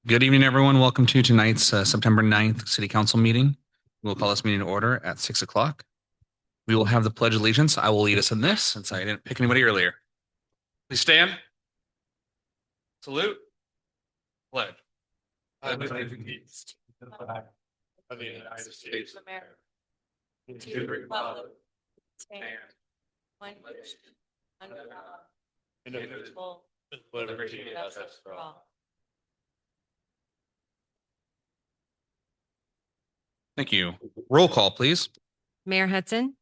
Good evening, everyone. Welcome to tonight's September 9th City Council meeting. We'll call this meeting to order at 6 o'clock. We will have the Pledge of Allegiance. I will lead us in this since I didn't pick anybody earlier. Please stand. Salute. Pledge. Allegiance to the flag of the United States of America, and to the republic stand one nation under God, indivisible, with liberty and justice for all. Thank you. Roll call, please. Mayor Hudson,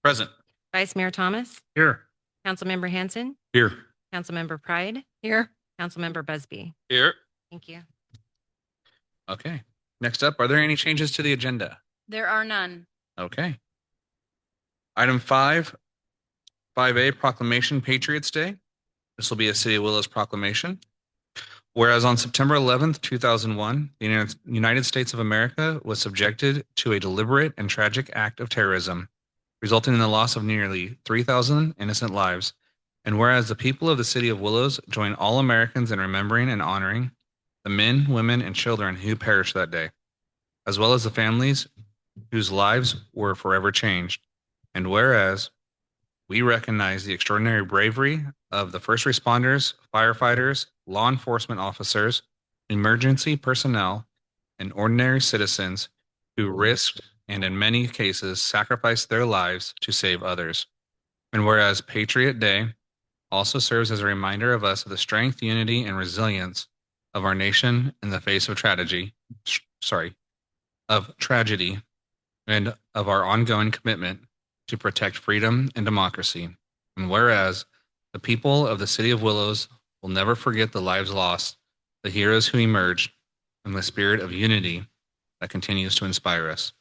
Present. Vice Mayor Thomas, Here. Councilmember Hanson, Here. Councilmember Pride. Here. Councilmember Busby. Here. Thank you. Okay. Next up, are there any changes to the agenda? There are none. Okay. Item 5A, Proclamation Patriots Day. This will be a City of Willows proclamation. Whereas on September 11th, 2001, the United States of America was subjected to a deliberate and tragic act of terrorism, resulting in the loss of nearly 3,000 innocent lives. And whereas the people of the City of Willows join all Americans in remembering and honoring the men, women, and children who perished that day, as well as the families whose lives were forever changed. And whereas we recognize the extraordinary bravery of the first responders, firefighters, law enforcement officers, emergency personnel, and ordinary citizens who risked and in many cases sacrificed their lives to save others. And whereas Patriot Day also serves as a reminder of us of the strength, unity, and resilience of our nation in the face of tragedy, and of our ongoing commitment to protect freedom and democracy. And whereas the people of the City of Willows will never forget the lives lost, the heroes who emerged, and the spirit of unity that continues to inspire us.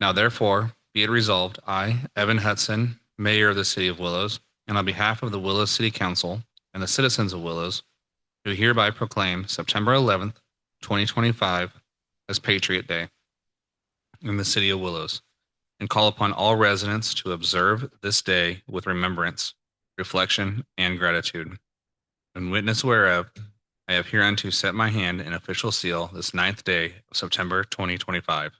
Now, therefore, be it resolved, I, Evan Hudson, Mayor of the City of Willows, and on behalf of the Willows City Council and the citizens of Willows, do hereby proclaim September 11th, 2025 as Patriot Day in the City of Willows, and call upon all residents to observe this day with remembrance, reflection, and gratitude. In witness whereof, I have hereunto set my hand and official seal this 9th day of September 2025.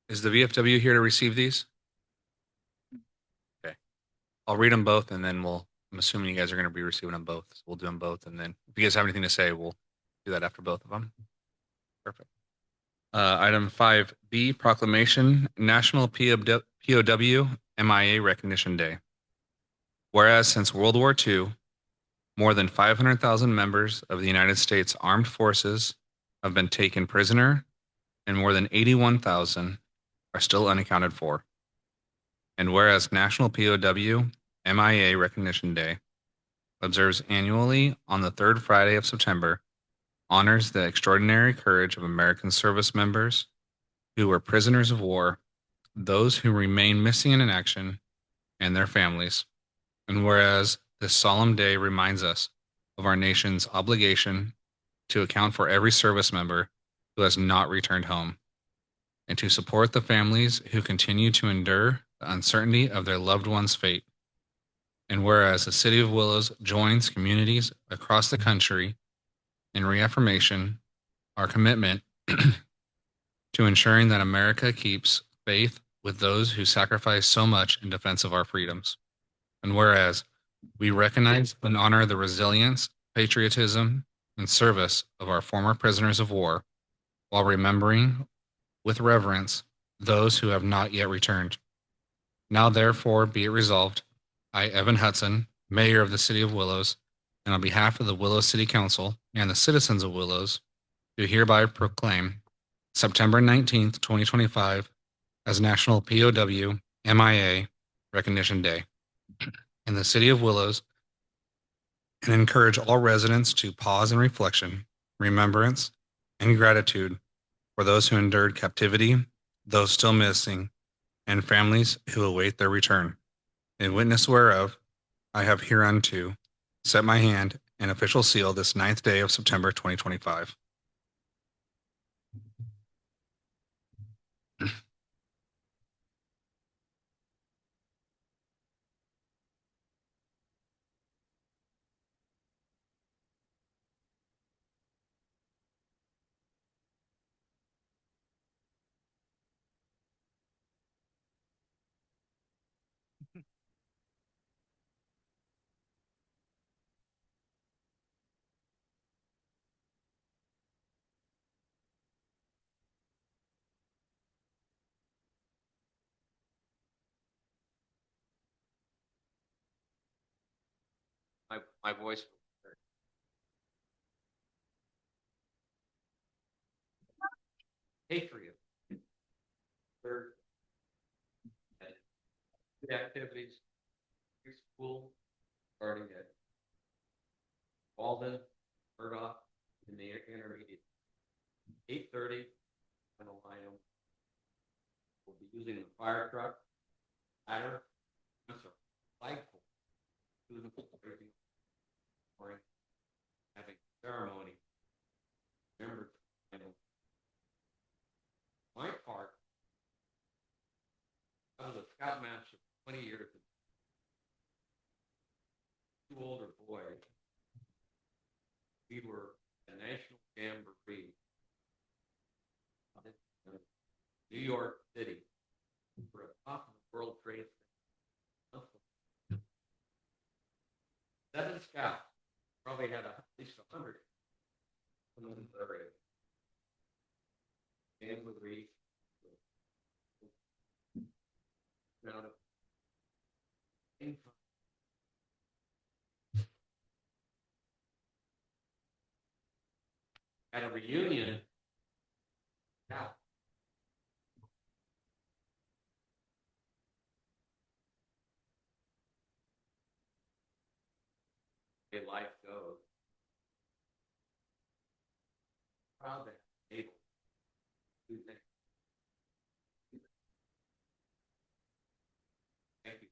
Is the VFW here to receive these? Okay. I'll read them both and then I'm assuming you guys are going to be receiving them both. So we'll do them both. And then if you guys have anything to say, we'll do that after both of them. Perfect. Item 5B, Proclamation, National POW MIA Recognition Day. Whereas since World War II, more than 500,000 members of the United States Armed Forces have been taken prisoner, and more than 81,000 are still unaccounted for. And whereas National POW MIA Recognition Day observes annually on the third Friday of September, honors the extraordinary courage of American service members who were prisoners of war, those who remain missing in action, and their families. And whereas this solemn day reminds us of our nation's obligation to account for every service member who has not returned home, and to support the families who continue to endure the uncertainty of their loved one's fate. And whereas the City of Willows joins communities across the country in reaffirmation our commitment to ensuring that America keeps faith with those who sacrifice so much in defense of our freedoms. And whereas we recognize and honor the resilience, patriotism, and service of our former prisoners of war, while remembering with reverence those who have not yet returned. Now, therefore, be it resolved, I, Evan Hudson, Mayor of the City of Willows, and on behalf of the Willows City Council and the citizens of Willows, do hereby proclaim September 19th, 2025 as National POW MIA Recognition Day in the City of Willows, and encourage all residents to pause in reflection, remembrance, and gratitude for those who endured captivity, those still missing, and families who await their return. In witness whereof, I have hereunto set my hand and official seal this 9th day of September 2025. My voice. Hey for you. Third. Good activities. Your school starting at Walden, Murdoch, in the intermediate. 8:30, final line. We'll be using the fire truck, ladder, flagpole, having ceremony. Remember, my part, I was a scoutmaster for 20 years. Two older boys. We were a national jamboree. New York City. We're at top of the World Trade Center. 7 scouts. Probably had at least 100. Jamboree. At a reunion. Now. Life goes. Proud that able to do that. Thank you.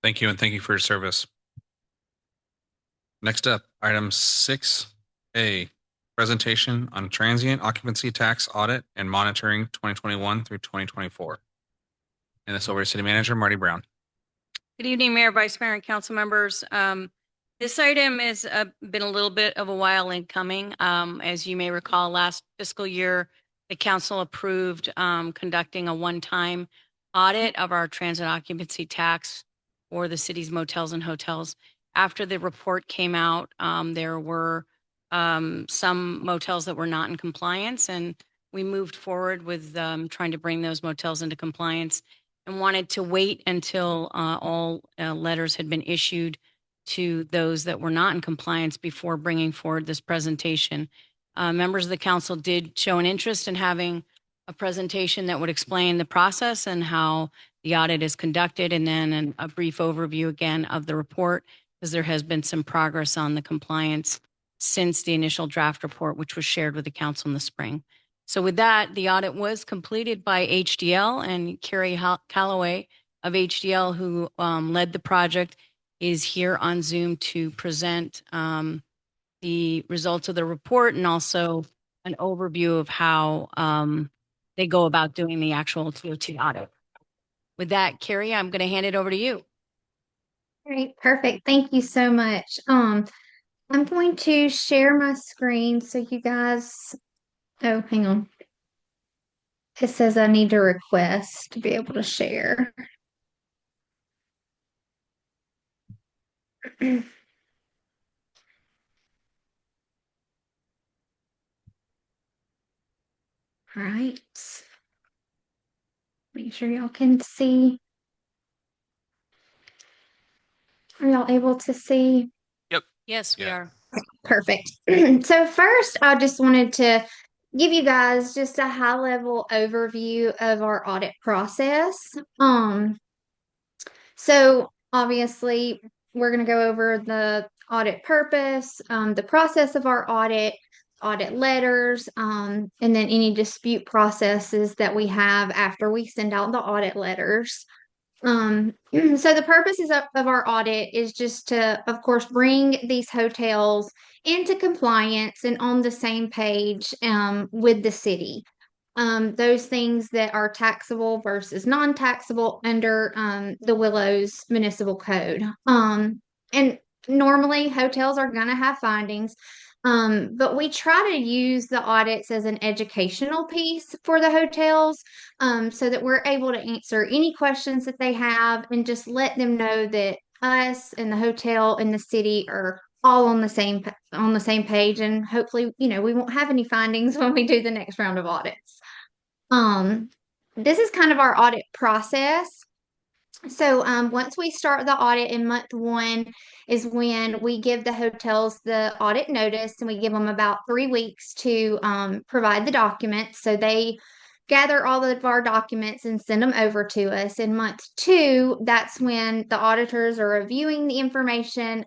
Thank you, and thank you for your service. Next up, item 6A, presentation on transient occupancy tax audit and monitoring 2021 through 2024. And this over to City Manager Marty Brown. Good evening, Mayor, Vice Mayor, and council members. This item has been a little bit of a while in coming. As you may recall, last fiscal year, the council approved conducting a one-time audit of our transit occupancy tax for the city's motels and hotels. After the report came out, there were some motels that were not in compliance, and we moved forward with trying to bring those motels into compliance and wanted to wait until all letters had been issued to those that were not in compliance before bringing forward this presentation. Members of the council did show an interest in having a presentation that would explain the process and how the audit is conducted, and then a brief overview again of the report, because there has been some progress on the compliance since the initial draft report, which was shared with the council in the spring. So with that, the audit was completed by HDL, and Carrie Calloway of HDL, who led the project, is here on Zoom to present the results of the report and also an overview of how they go about doing the actual TOT audit. With that, Carrie, I'm going to hand it over to you. Great, perfect. Thank you so much. I'm going to share my screen so you guys, oh, hang on. It says I need to request to be able to share. All right. Make sure y'all can see. Are y'all able to see? Yes, we Yeah. are. Perfect. So first, I just wanted to give you guys just a high-level overview of our audit process. So obviously, we're going to go over the audit purpose, the process of our audit letters, and then any dispute processes that we have after we send out the audit letters. So the purposes of our audit is just to, of course, bring these hotels into compliance and on the same page with the city. Those things that are taxable versus non-taxable under the Willows Municipal Code. And normally hotels are going to have findings. But we try to use the audits as an educational piece for the hotels, so that we're able to answer any questions that they have and just let them know that us and the hotel and the city are all on the same page, and hopefully, we won't have any findings when we do the next round of audits. Um, this is kind of our audit process. So once we start the audit in month one is when we give the hotels the audit notice, and we give them about 3 weeks to provide the documents. So they gather all of our documents and send them over to us. In month two, that's when the auditors are reviewing the information,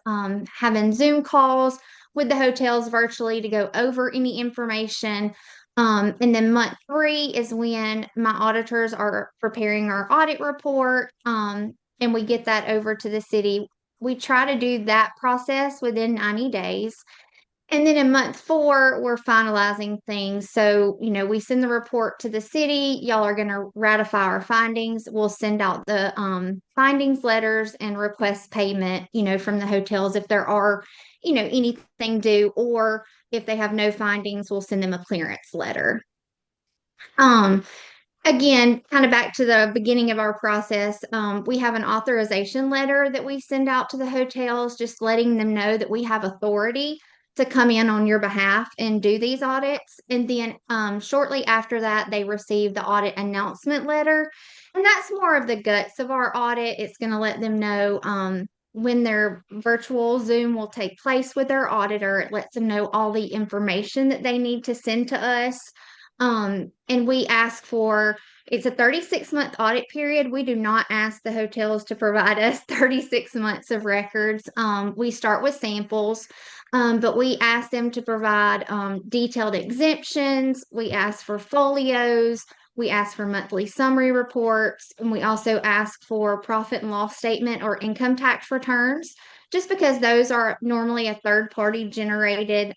having Zoom calls with the hotels virtually to go over any information. And then month three is when my auditors are preparing our audit report, and we get that over to the city. We try to do that process within 90 days. And then in month four, we're finalizing things. So, we send the report to the city. Y'all are going to ratify our findings. We'll send out the findings letters and request payment, from the hotels if there are, anything due, or if they have no findings, we'll send them a clearance letter. Um, Again, kind of back to the beginning of our process, we have an authorization letter that we send out to the hotels, just letting them know that we have authority to come in on your behalf and do these audits. And then shortly after that, they receive the audit announcement letter. And that's more of the guts of our audit. It's going to let them know when their virtual Zoom will take place with their auditor. It lets them know all the information that they need to send to us. And we ask for, it's a 36-month audit period. We do not ask the hotels to provide us 36 months of records. We start with samples, but we ask them to provide detailed exemptions. We ask for folios. We ask for monthly summary reports. And we also ask for profit and loss statement or income tax returns, just because those are normally a third party generated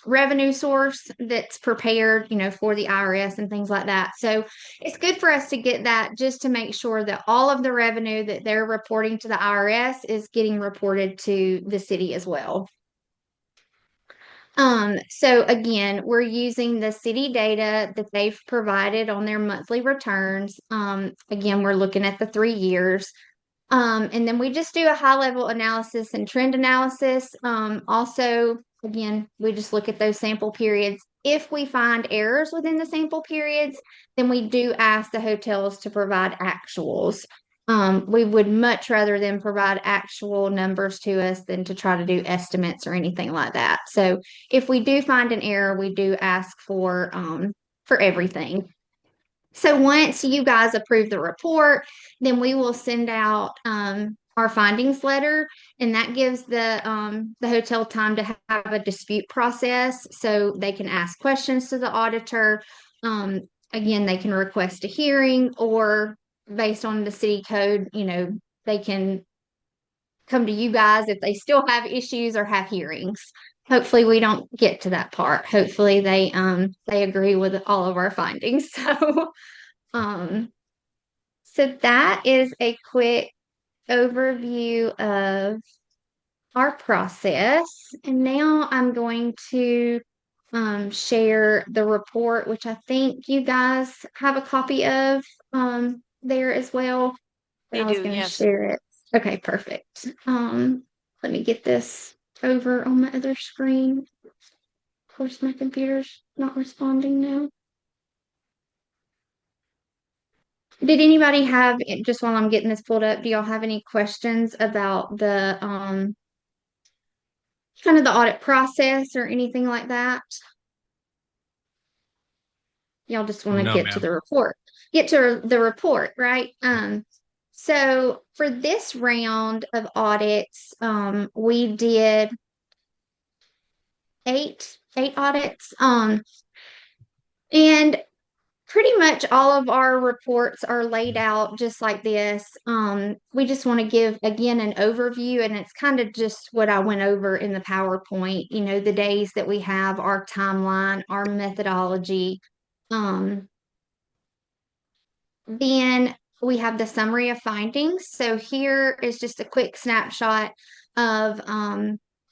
revenue source that's prepared, for the IRS and things like that. So it's good for us to get that, just to make sure that all of the revenue that they're reporting to the IRS is getting reported to the city as well. So again, we're using the city data that they've provided on their monthly returns. Again, we're looking at the 3 years. And then we just do a high level analysis and trend analysis. Also, again, we just look at those sample periods. If we find errors within the sample periods, then we do ask the hotels to provide actuals. We would much rather them provide actual numbers to us than to try to do estimates or anything like that. So if we do find an error, we do ask for everything. So once you guys approve the report, then we will send out our findings letter, and that gives the hotel time to have a dispute process, so they can ask questions to the auditor. Again, they can request a hearing, or based on the city code, they can come to you guys if they still have issues or have hearings. Hopefully we don't get to that part. Hopefully they agree with all of our findings. Um, so that is a quick overview of our process. And now I'm going to share the report, which I think you guys have a copy of there as well. They I was do, going to yes. share it. Okay, perfect. Let me get this over on my other screen. Of course, my computer's not responding now. Did anybody have, just while I'm getting this pulled up, do y'all have any questions about the kind of the audit process or anything like that? Y'all just want to No, get to ma'am. the report. Get to the report, right? So for this round of audits, we did eight audits. And pretty much all of our reports are laid out just like this. We just want to give, again, an overview, and it's kind of just what I went over in the PowerPoint, the days that we have, our timeline, our methodology. Then we have the summary of findings. So here is just a quick snapshot of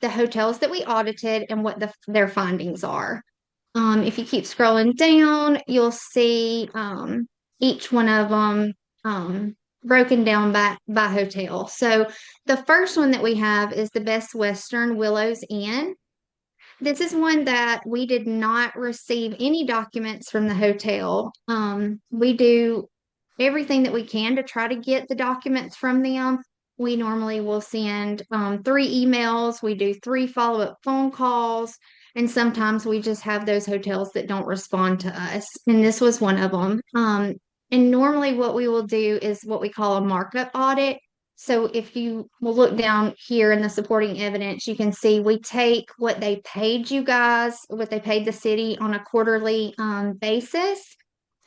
the hotels that we audited and what their findings are. If you keep scrolling down, you'll see each one of them broken down by hotel. So the first one that we have is the Best Western Willows Inn. This is one that we did not receive any documents from the hotel. We do everything that we can to try to get the documents from them. We normally will send 3 emails, we do 3 follow-up phone calls, and sometimes we just have those hotels that don't respond to us. And this was one of them. And normally, what we will do is what we call a markup audit. So if you will look down here in the supporting evidence, you can see we take what they paid you guys, what they paid the city on a quarterly basis,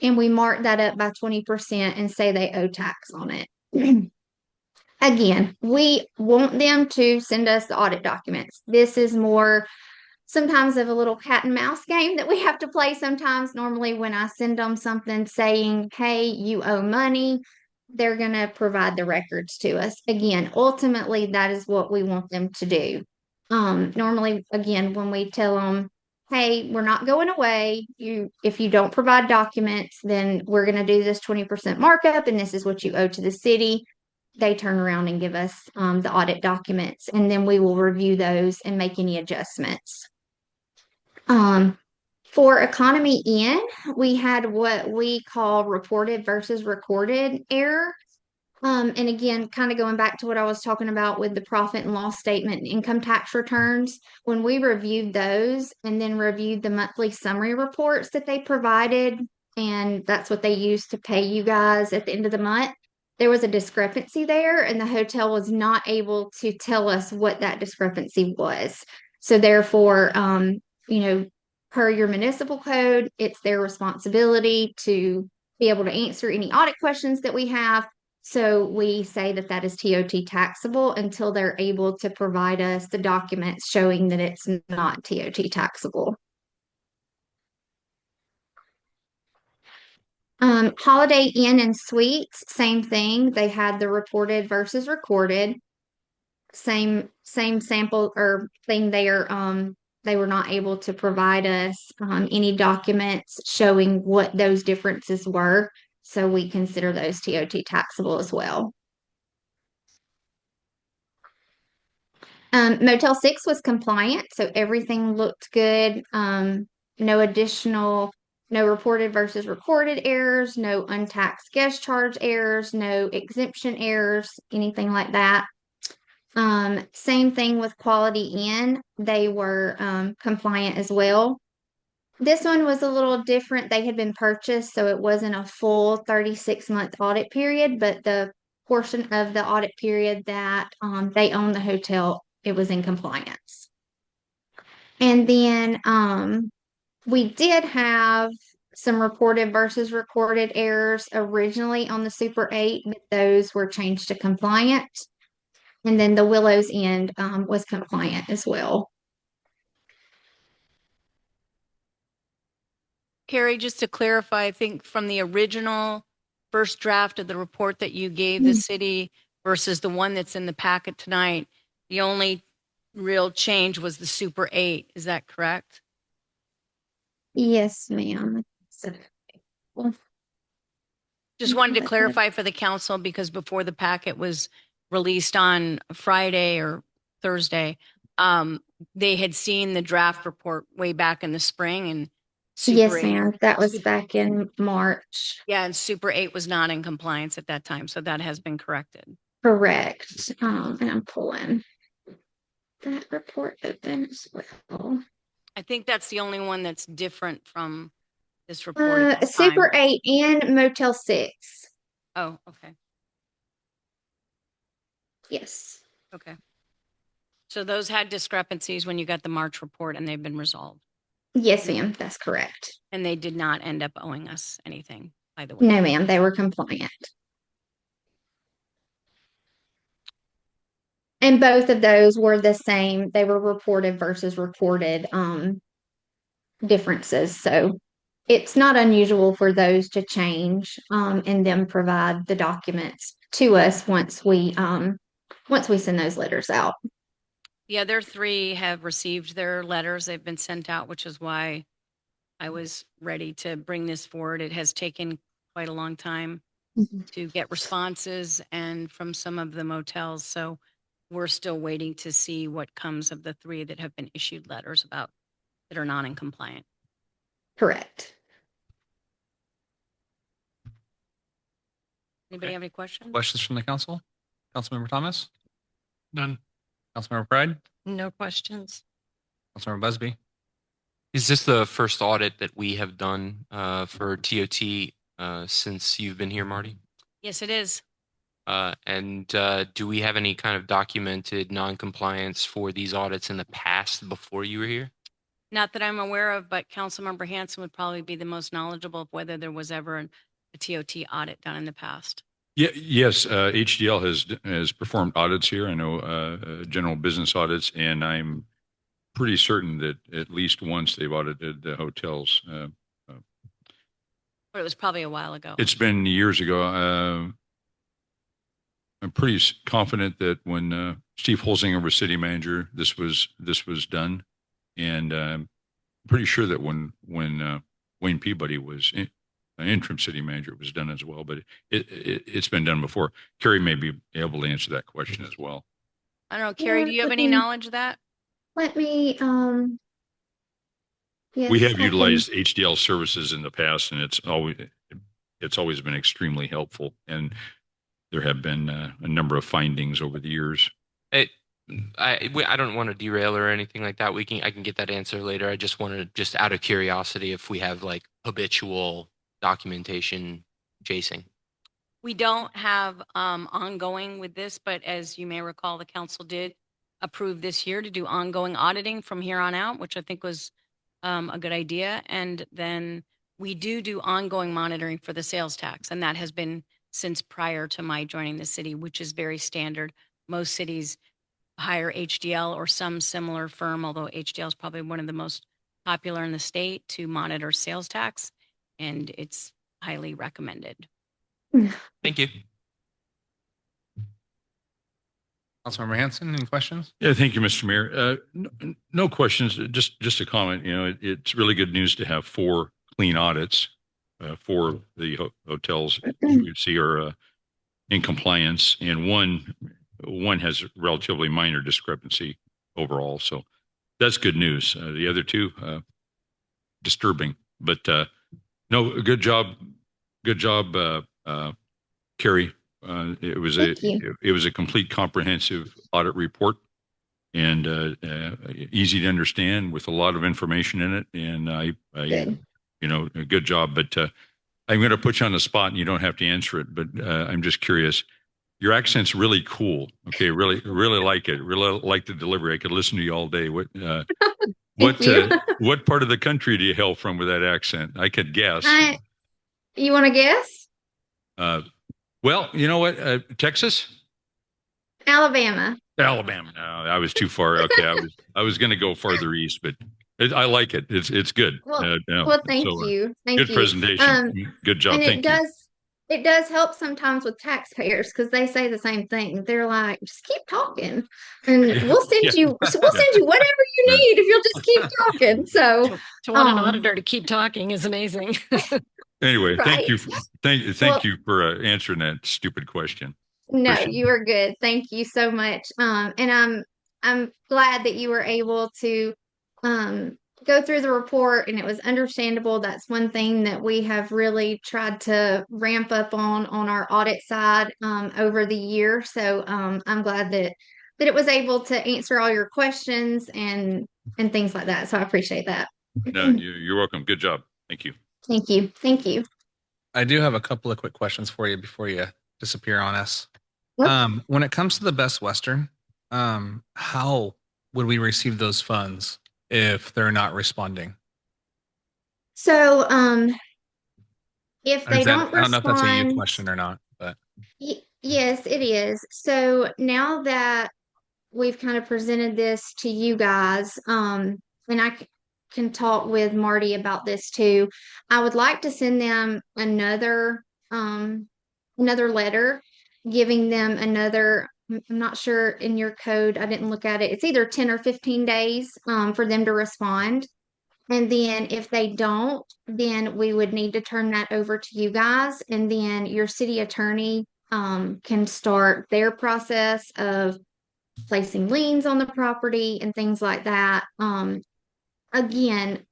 and we mark that up by 20% and say they owe tax on it. Again, we want them to send us the audit documents. This is more sometimes of a little cat and mouse game that we have to play sometimes. Normally, when I send them something saying, hey, you owe money, they're going to provide the records to us. Again, ultimately, that is what we want them to do. Normally, again, when we tell them, hey, we're not going away, if you don't provide documents, then we're going to do this 20% markup, and this is what you owe to the city. They turn around and give us the audit documents, and then we will review those and make any adjustments. For Economy Inn, we had what we call reported versus recorded error. And again, kind of going back to what I was talking about with the profit and loss statement and income tax returns, when we reviewed those and then reviewed the monthly summary reports that they provided, and that's what they used to pay you guys at the end of the month, there was a discrepancy there, and the hotel was not able to tell us what that discrepancy was. So therefore, per your municipal code, it's their responsibility to be able to answer any audit questions that we have. So we say that that is TOT taxable until they're able to provide us the documents showing that it's not TOT taxable. Holiday Inn and Suites, same thing. They had the reported versus recorded. Same sample or thing there. They were not able to provide us any documents showing what those differences were. So we consider those TOT taxable as well. Motel 6 was compliant, so everything looked good. No reported versus recorded errors, no untaxed guest charge errors, no exemption errors, anything like that. Same thing with Quality Inn. They were compliant as well. This one was a little different. They had been purchased, so it wasn't a full 36-month audit period, but the portion of the audit period that they own the hotel, it was in compliance. And then we did have some reported versus recorded errors originally on the Super 8, but those were changed to compliant. And then the Willows Inn was compliant as well. Carrie, just to clarify, I think from the original first draft of the report that you gave the city versus the one that's in the packet tonight, the only real change was the Super 8. Is that correct? Yes, ma'am. Just wanted to clarify for the council because before the packet was released on Friday or Thursday, they had seen the draft report way back in the spring and Yes, Super 8 ma'am. That was back in March. Yeah, and Super 8 was not in compliance at that time, so that has been corrected. Correct. And I'm pulling that report open as well. I think that's the only one that's different from this report at this Super time. 8 and Motel 6. Oh, okay, Yes. okay. So those had discrepancies when you got the March report and they've been resolved. Yes, ma'am. That's correct. And they did not end up owing us anything, by the way. No, ma'am. They were compliant. And both of those were the same. They were reported versus recorded differences. So it's not unusual for those to change and then provide the documents to us once we send those letters out. The other three have received their letters. They've been sent out, which is why I was ready to bring this forward. It has taken quite a long time to get responses and from some of the motels. So we're still waiting to see what comes of the three that have been issued letters about that are non compliant. Correct. Anybody Okay. have any questions? Questions from the council? Councilmember Thomas? None. Councilmember Pride? No questions. Councilmember Busby? Is this the first audit that we have done for TOT since you've been here, Marty? Yes, it is. And do we have any kind of documented non-compliance for these audits in the past before you were here? Not that I'm aware of, but Councilmember Hanson would probably be the most knowledgeable of whether there was ever a TOT audit done in the past. Yes, HDL has performed audits here. I know general business audits, and I'm pretty certain that at least once they've audited the hotels. But it was probably a while ago. It's been years ago. I'm pretty confident that when Steve Holzinger was city manager, this was done, and I'm pretty sure that when Wayne Peabody was an interim city manager, it was done as well. But it's been done before. Carrie may be able to answer that question as well. I don't know, Carrie, do you have any looking- knowledge of that? Let me, yes, We have I can- utilized HDL services in the past, and it's always been extremely helpful. And there have been a number of findings over the years. I don't want to derail or anything like that. I can get that answer later. I just wanted, just out of curiosity, if we have like habitual documentation chasing. We don't have ongoing with this, but as you may recall, the council did approve this year to do ongoing auditing from here on out, which I think was a good idea. And then we do ongoing monitoring for the sales tax, and that has been since prior to my joining the city, which is very standard. Most cities hire HDL or some similar firm, although HDL is probably one of the most popular in the state to monitor sales tax, and it's highly recommended. Thank you. Councilmember Hanson, any questions? Yeah, thank you, Mr. Mayor. No questions. Just a comment. You know, it's really good news to have 4 clean audits for the hotels you see are in compliance, and one has a relatively minor discrepancy overall. So that's good news. The other 2 disturbing, but no, good job, Carrie. It was Thank you. it was a complete comprehensive audit report, and easy to understand with a lot of information in it. And I Good. you know, a good job. But I'm going to put you on the spot, and you don't have to answer it. But I'm just curious. Your accent's really cool. Okay, really like it. Really like the delivery. I could listen to you all day. What you. what part of the country do you hail from with that accent? I could guess. You want to guess? Well, you know what? Texas, Alabama. Alabama. No, I was too far. Okay, I was going to go farther east, but I like it. It's good. Well, No, Well, thank so, you. Thank Good you. presentation. Good job. And Thank you. it does help sometimes with taxpayers because they say the same thing. They're like, just keep talking, and Yeah. we'll send Yeah. you whatever you Yeah. need if you'll just keep talking. So To want an Um, auditor to keep talking is amazing. Anyway, Right. thank you. Thank Well- you for answering that stupid question. no, Appreciate you are good. Thank you so much. And I'm glad that you were able to go through the report and it was understandable. That's one thing that we have really tried to ramp up on our audit side over the year. So I'm glad that it was able to answer all your questions and things like that. So I appreciate that. No, you're welcome. Good job. Thank you. Thank you. Thank you. I do have a couple of quick questions for you before you disappear on us. Yep. When it comes to the Best Western, how would we receive those funds if they're not responding? So if Or is they that- don't I don't know if that's a you respond, question or not, but Yes, it is. So now that we've kind of presented this to you guys, and can talk with Marty about this too. I would like to send them another letter, giving them another I'm not sure in your code, I didn't look at it. It's either 10 or 15 days for them to respond. And then if they don't, then we would need to turn that over to you guys. And then your city attorney can start their process of placing liens on the property and things like that. Again,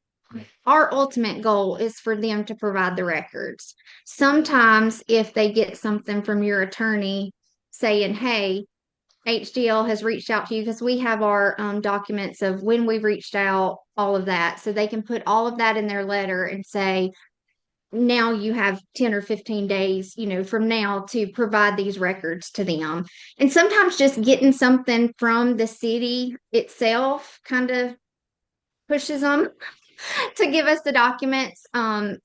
our ultimate goal is for them to provide the records. Sometimes if they get something from your attorney saying, hey, HDL has reached out to you, because we have our documents of when we've reached out, all of that. So they can put all of that in their letter and say, now you have 10 or 15 days, from now to provide these records to them. And sometimes just getting something from the city itself kind of pushes them to give us the documents.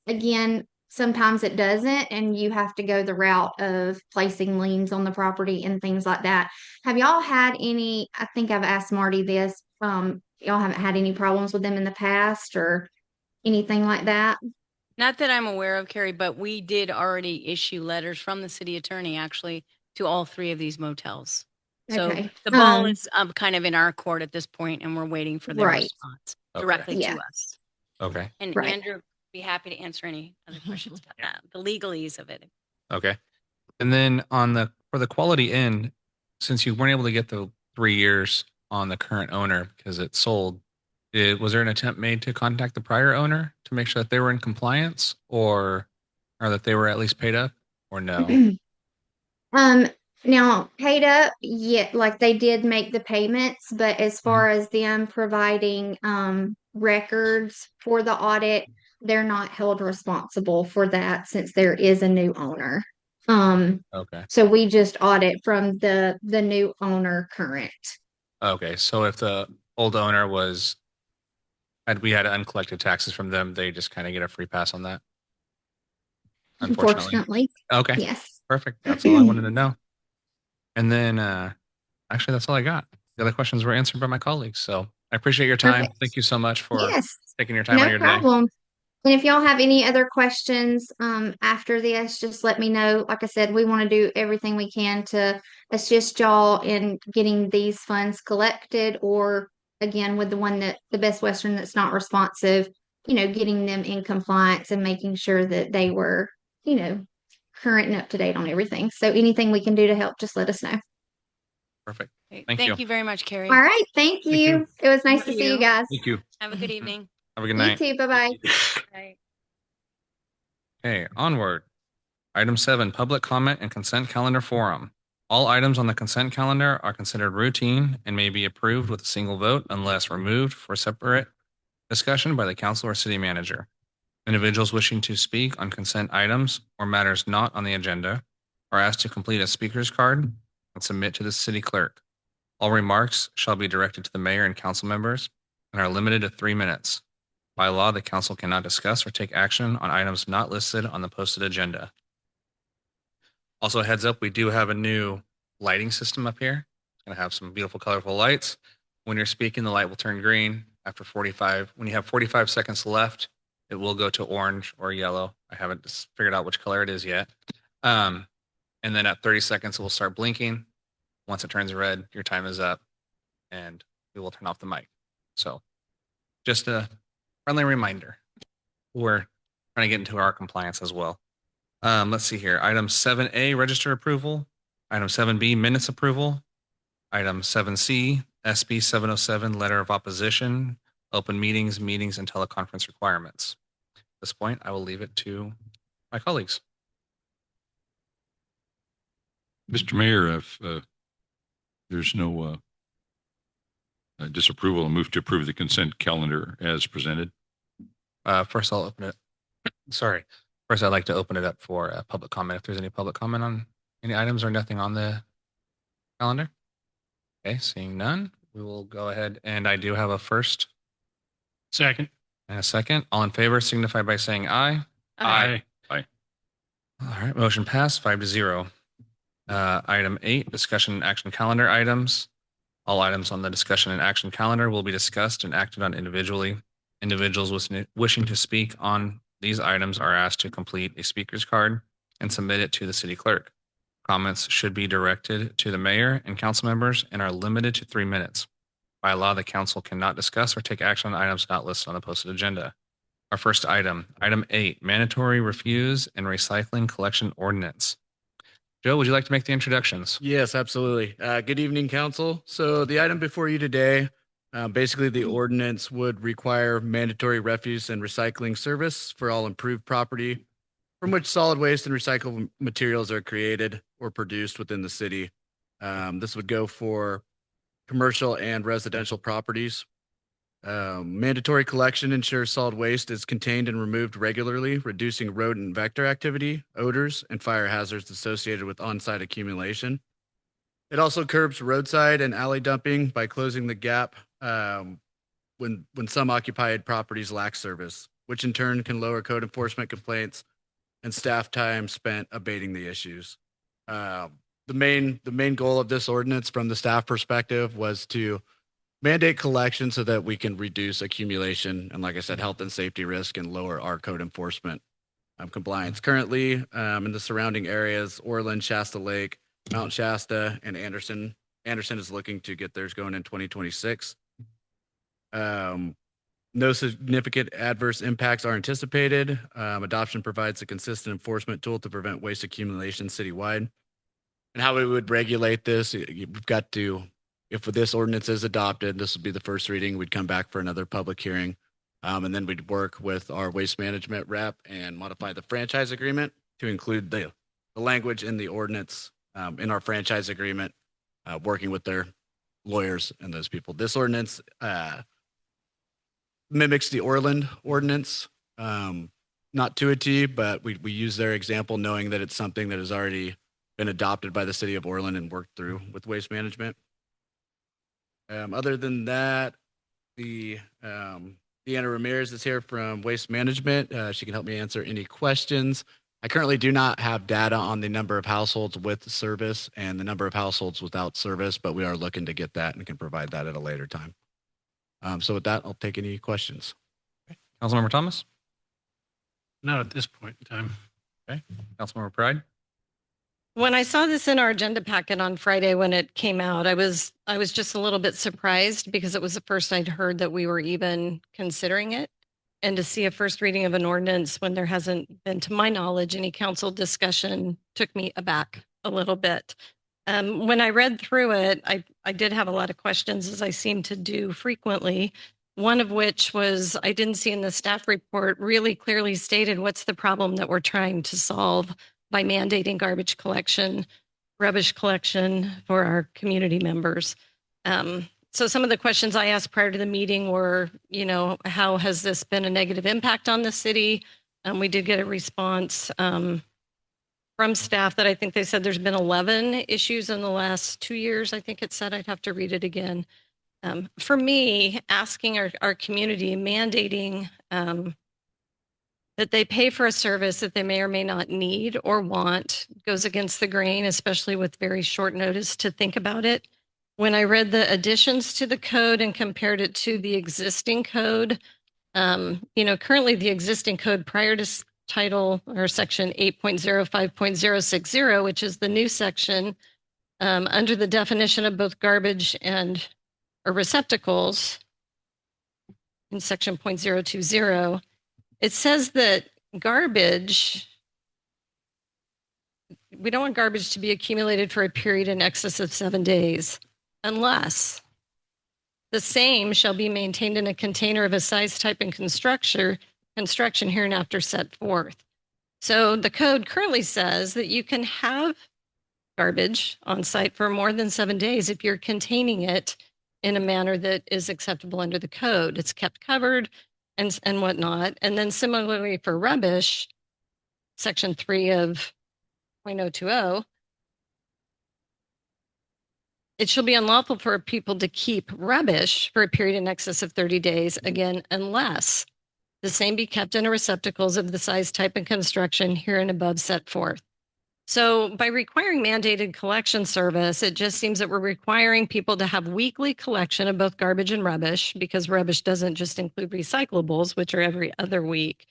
Again, sometimes it doesn't, and you have to go the route of placing liens on the property and things like that. Have y'all had any, I think I've asked Marty this, y'all haven't had any problems with them in the past or anything like that? Not that I'm aware of, Carrie, but we did already issue letters from the city attorney actually to all three of these motels. So Okay. the ball is kind of in our court at this point, and we're waiting for their Right. response Okay. directly Yeah. to us. Okay. And Right. Andrew, be happy to answer any other questions about that, the legalese of it. Okay. And then for the quality inn, since you weren't able to get the 3 years on the current owner because it sold, was there an attempt made to contact the prior owner to make sure that they were in compliance or that they were at least paid up or no? Now paid up, yeah, like they did make the payments, but as far as them providing records for the audit, they're not held responsible for that since there is a new owner. Okay. So we just audit from the new owner current. Okay. So if the old owner we had uncollected taxes from them, they just kind of get a free pass on that. Unfortunately. Unfortunately, Okay. yes. Perfect. That's all I wanted to know. And then actually that's all I got. The other questions were answered by my colleagues. So I appreciate your time. Perfect. Thank you so much for Yes, taking your time out of no your day. problem. And if y'all have any other questions after this, just let me know. Like I said, we want to do everything we can to assist y'all in getting these funds collected, or again, with the Best Western that's not responsive, getting them in compliance and making sure that they were, current and up to date on everything. So anything we can do to help, just let us know. Perfect. Okay, Thank Thank you. you very much, Carrie. All right. Thank Thank you. you. It was nice to Thank see you you. guys. Thank you. Have a good evening. Have a good You night. too. Bye bye. Bye. Okay, onward. Item 7, public comment and consent calendar forum. All items on the consent calendar are considered routine and may be approved with a single vote unless removed for separate discussion by the council or city manager. Individuals wishing to speak on consent items or matters not on the agenda are asked to complete a speaker's card and submit to the city clerk. All remarks shall be directed to the mayor and council members and are limited to 3 minutes. By law, the council cannot discuss or take action on items not listed on the posted agenda. Also, a heads up, we do have a new lighting system up here. It's going to have some beautiful, colorful lights. When you're speaking, the light will turn green. When you have 45 seconds left, it will go to orange or yellow. I haven't figured out which color it is yet. And then at 30 seconds, it will start blinking. Once it turns red, your time is up and we will turn off the mic. So just a friendly reminder. We're trying to get into our compliance as well. Let's see here. Item 7A, register approval. Item 7B, minutes approval. Item 7C, SB 707, letter of opposition, open meetings, and teleconference requirements. At this point, I will leave it to my colleagues. Mr. Mayor, if there's no disapproval, I'll move to approve the consent calendar as presented. First, I'll open it. Sorry. First, I'd like to open it up for public comment. If there's any public comment on any items or nothing on the calendar. Okay, seeing none, we will go ahead. And I do have a first. Second. And a second. All in favor signify by saying aye. Aye. All right, motion passed 5-0. Item 8, discussion and action calendar items. All items on the discussion and action calendar will be discussed and acted on individually. Individuals wishing to speak on these items are asked to complete a speaker's card and submit it to the city clerk. Comments should be directed to the mayor and council members and are limited to 3 minutes. By law, the council cannot discuss or take action on items not listed on the posted agenda. Our first item, item 8, mandatory refuse and recycling collection ordinance. Joe, would you like to make the introductions? Yes, absolutely. Good evening, council. So the item before you today, basically the ordinance would require mandatory refuse and recycling service for all improved property from which solid waste and recyclable materials are created or produced within the city. This would go for commercial and residential properties. Mandatory collection ensures solid waste is contained and removed regularly, reducing rodent and vector activity, odors, and fire hazards associated with on-site accumulation. It also curbs roadside and alley dumping by closing the gap when some occupied properties lack service, which in turn can lower code enforcement complaints and staff time spent abating the issues. The main goal of this ordinance from the staff perspective was to mandate collection so that we can reduce accumulation and, like I said, health and safety risk and lower our code enforcement compliance. Currently, in the surrounding areas, Orland, Shasta Lake, Mount Shasta, and Anderson. Anderson is looking to get theirs going in 2026. No significant adverse impacts are anticipated. Adoption provides a consistent enforcement tool to prevent waste accumulation citywide. And how we would regulate this, we've got to, if this ordinance is adopted, this would be the first reading. We'd come back for another public hearing. And then we'd work with our waste management rep and modify the franchise agreement to include the language in the ordinance in our franchise agreement, working with their lawyers and those people. This ordinance mimics the Orland ordinance, not to a T, but we use their example knowing that it's something that has already been adopted by the city of Orland and worked through with waste management. Other than that, Deanna Ramirez is here from Waste Management. She can help me answer any questions. I currently do not have data on the number of households with service and the number of households without service, but we are looking to get that and can provide that at a later time. So with that, I'll take any questions. Councilmember Thomas? Not at this point in time. Okay. Councilmember Pride? When I saw this in our agenda packet on Friday when it came out, I was just a little bit surprised because it was the first I'd heard that we were even considering it. And to see a first reading of an ordinance when there hasn't been, to my knowledge, any council discussion took me aback a little bit. When I read through it, I did have a lot of questions, as I seem to do frequently. One of which was I didn't see in the staff report really clearly stated what's the problem that we're trying to solve by mandating garbage collection, rubbish collection for our community members. So some of the questions I asked prior to the meeting were, how has this been a negative impact on the city? We did get a response from staff that I think they said there's been 11 issues in the last 2 years. I think it said. I'd have to read it again. For me, asking our community, mandating that they pay for a service that they may or may not need or want goes against the grain, especially with very short notice to think about it. When I read the additions to the code and compared it to the existing code, currently the existing code prior to title or section 8.05.060, which is the new section, under the definition of both garbage and receptacles in section 0.020, it says that garbage, we don't want garbage to be accumulated for a period in excess of 7 days, unless the same shall be maintained in a container of a size, type, and construction hereinafter set forth. So the code currently says that you can have garbage on site for more than 7 days if you're containing it in a manner that is acceptable under the code. It's kept covered and whatnot. And then similarly for rubbish, section 3 of 0.020, it shall be unlawful for people to keep rubbish for a period in excess of 30 days, again, unless the same be kept in receptacles of the size, type, and construction here and above set forth. So by requiring mandated collection service, it just seems that we're requiring people to have weekly collection of both garbage and rubbish, because rubbish doesn't just include recyclables, which are every other week,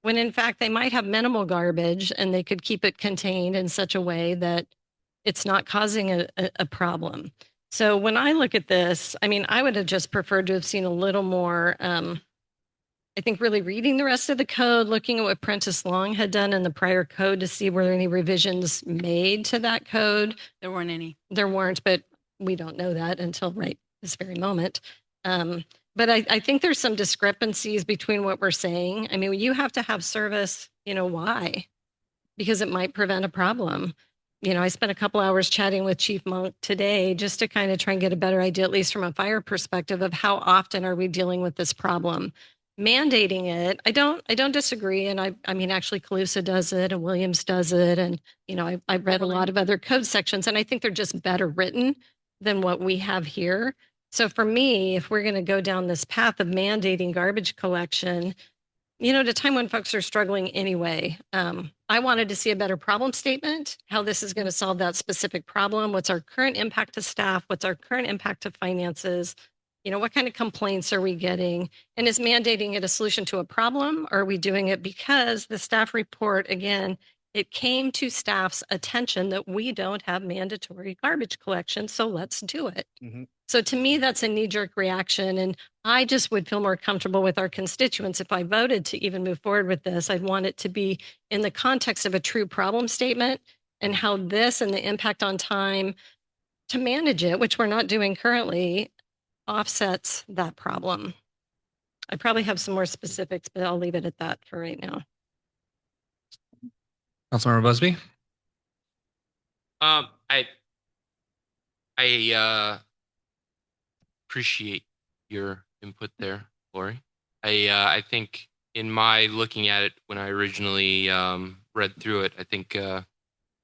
when in fact they might have minimal garbage and they could keep it contained in such a way that It's not causing a problem. So when I look at this, I mean, I would have just preferred to have seen a little more, I think really reading the rest of the code, looking at what Prentice Long had done in the prior code to see were there any revisions made to that code. There weren't any. There weren't, but we don't know that until right this very moment. But I think there's some discrepancies between what we're saying. I mean, you have to have service, why? Because it might prevent a problem. I spent a couple hours chatting with Chief Monk today just to kind of try and get a better idea, at least from a fire perspective, of how often are we dealing with this problem. Mandating it, I don't disagree. And I mean, actually Calusa does it and Williams does it. And, I've read a lot of other code sections and I think they're just better written than what we have here. So for me, if we're going to go down this path of mandating garbage collection, at a time when folks are struggling anyway, I wanted to see a better problem statement, how this is going to solve that specific problem. What's our current impact to staff? What's our current impact to finances? What kind of complaints are we getting? And is mandating it a solution to a problem? Or are we doing it because the staff report, again, it came to staff's attention that we don't have mandatory garbage collection, so let's do it. Mhm. So to me, that's a knee-jerk reaction. And I just would feel more comfortable with our constituents if I voted to even move forward with this. I'd want it to be in the context of a true problem statement and how this and the impact on time to manage it, which we're not doing currently, offsets that problem. I probably have some more specifics, but I'll leave it at that for right now. Councilmember Busby. I appreciate your input there, Lori. I think in my looking at it when I originally read through it, I think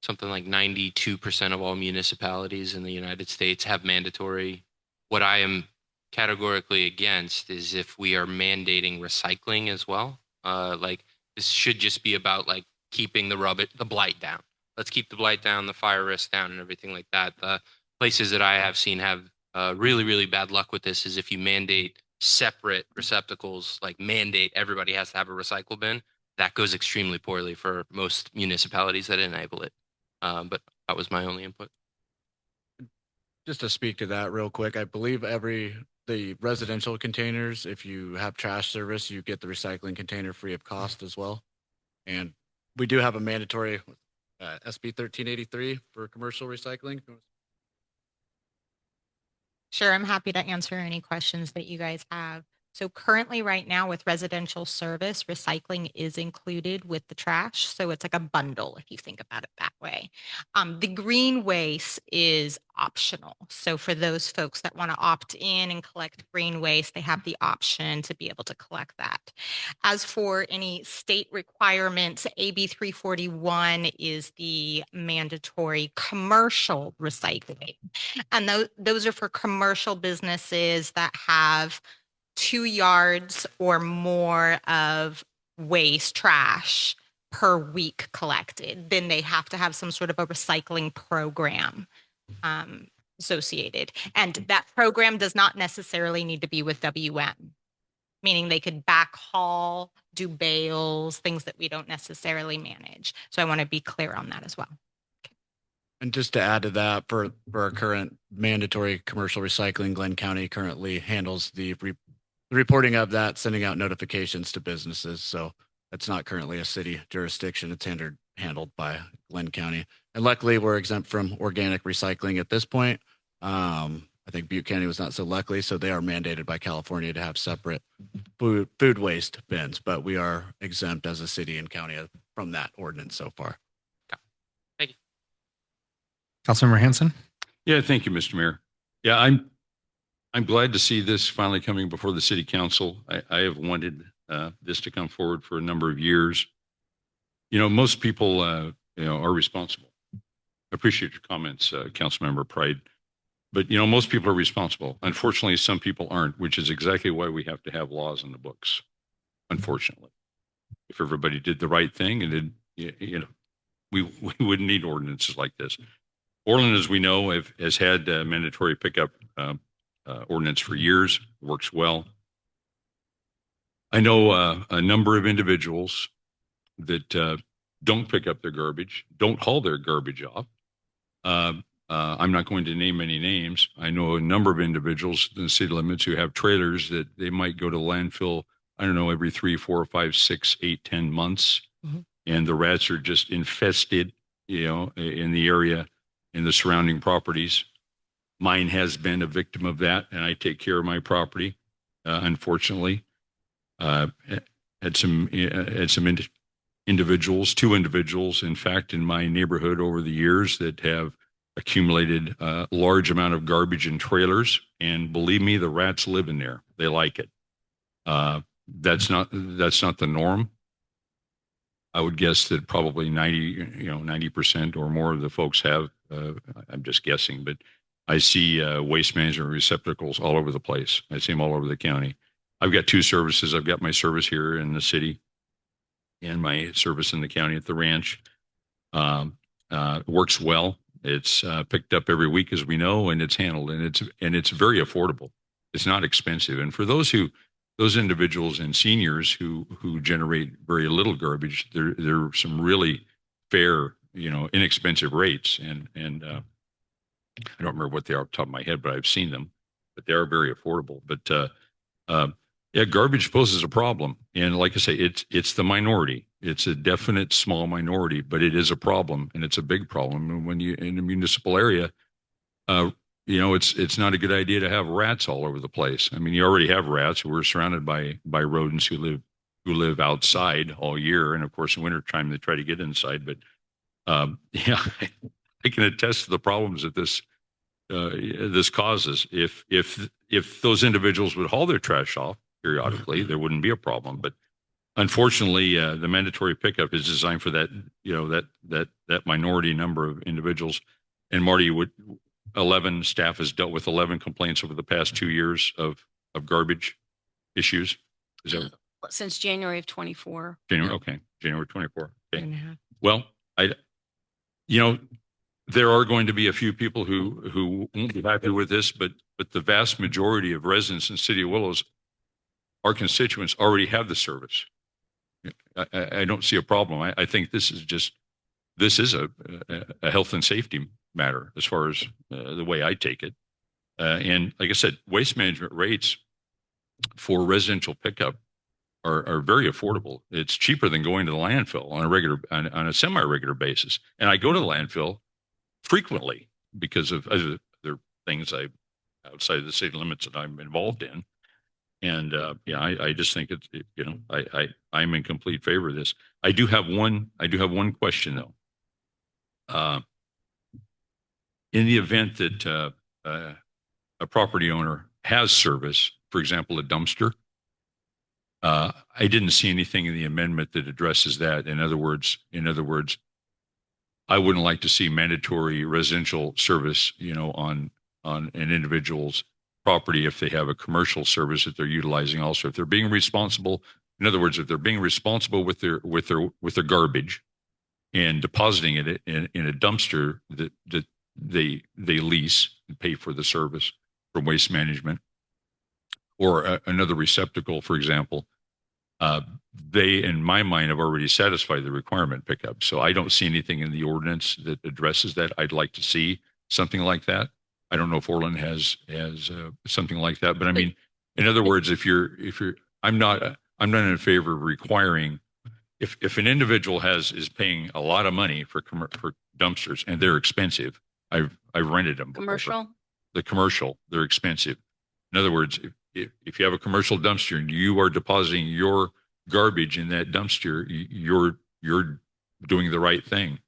something like 92% of all municipalities in the United States have mandatory. What I am categorically against is if we are mandating recycling as well. Like this should just be about like keeping the blight down. Let's keep the blight down, the fire risk down, and everything like that. The places that I have seen have really, really bad luck with this is if you mandate separate receptacles, like mandate everybody has to have a recycle bin, that goes extremely poorly for most municipalities that enable it. But that was my only input. Just to speak to that real quick, I believe the residential containers, if you have trash service, you get the recycling container free of cost as well. And we do have a mandatory SB 1383 for commercial recycling. Sure, I'm happy to answer any questions that you guys have. So currently right now with residential service, recycling is included with the trash. So it's like a bundle if you think about it that way. The green waste is optional. So for those folks that want to opt in and collect green waste, they have the option to be able to collect that. As for any state requirements, AB 341 is the mandatory commercial recycling. And those are for commercial businesses that have 2 yards or more of waste trash per week collected, then they have to have some sort of a recycling program associated. And that program does not necessarily need to be with WM, meaning they could backhaul, do bales, things that we don't necessarily manage. So I want to be clear on that as well. And just to add to that, for our current mandatory commercial recycling, Glenn County currently handles the reporting of that, sending out notifications to businesses. So that's not currently a city jurisdiction. It's handled by Glenn County. And luckily we're exempt from organic recycling at this point. I think Butte County was not so lucky. So they are mandated by California to have separate food waste bins, but we are exempt as a city and county from that ordinance so far. Thank you. Councilmember Hanson. Yeah, thank you, Mr. Mayor. Yeah, I'm glad to see this finally coming before the city council. I have wanted this to come forward for a number of years. Most people, are responsible. I appreciate your comments, Councilmember Pride. But, most people are responsible. Unfortunately, some people aren't, which is exactly why we have to have laws in the books. Unfortunately, if everybody did the right thing and did, we wouldn't need ordinances like this. Orland, as we know, has had mandatory pickup ordinance for years, works well. I know a number of individuals that don't pick up their garbage, don't haul their garbage off. I'm not going to name any names. I know a number of individuals in the city limits who have trailers that they might go to landfill, I don't know, every 3, 4, 5, 6, 8, 10 months. Mhm. And the rats are just infested, in the area, in the surrounding properties. Mine has been a victim of that, and I take care of my property, unfortunately. Uh, had some individuals, 2 individuals, in fact, in my neighborhood over the years that have accumulated a large amount of garbage in trailers. And believe me, the rats live in there. They like it. That's not the norm. I would guess that probably 90% or more of the folks have, I'm just guessing, but I see waste management receptacles all over the place. I see them all over the county. I've got 2 services. I've got my service here in the city and my service in the county at the ranch. Works well. It's picked up every week, as we know, and it's handled, and it's very affordable. It's not expensive. And for those individuals and seniors who generate very little garbage, there are some really fair, inexpensive rates. And I don't remember what they are off the top of my head, but I've seen them. But they are very affordable. But yeah, garbage poses a problem, and like I say, it's the minority. It's a definite small minority, but it is a problem, and it's a big problem. And when you in a municipal area, it's not a good idea to have rats all over the place. I mean, you already have rats. We're surrounded by rodents who live outside all year, and of course, in wintertime they try to get inside. But yeah, I can attest to the problems that this causes. If those individuals would haul their trash off periodically, there wouldn't be a problem. But unfortunately, the mandatory pickup is designed for that, that minority number of individuals. And Marty, 11 staff has dealt with 11 complaints over the past 2 years of garbage issues. Is that Since January of 24. January? Okay, January 24. Okay. 2.5. Well, there are going to be a few people who won't be happy with this, but the vast majority of residents in City of Willows, our constituents, already have the service. I don't see a problem. I think this is a health and safety matter as far as the way I take it. And like I said, waste management rates for residential pickup are very affordable. It's cheaper than going to the landfill on a semi-regular basis. And I go to the landfill frequently because of other things outside of the city limits that I'm involved in. And I just think I'm in complete favor of this. I do have one question though. In the event that a property owner has service, for example, a dumpster, I didn't see anything in the amendment that addresses that. In other words, I wouldn't like to see mandatory residential service, on an individual's property if they have a commercial service that they're utilizing also. If they're being responsible, in other words, if they're being responsible with their garbage and depositing it in a dumpster that they lease and pay for the service from Waste Management, or another receptacle, for example, they, in my mind, have already satisfied the requirement pickup. So I don't see anything in the ordinance that addresses that. I'd like to see something like that. I don't know if Orland has something like that, but I mean, in other words, I'm not in favor of requiring, if an individual is paying a lot of money for dumpsters and they're expensive. I've rented them before. Commercial? The commercial, they're expensive. In other words, if you have a commercial dumpster and you are depositing your garbage in that dumpster, you're doing the right thing.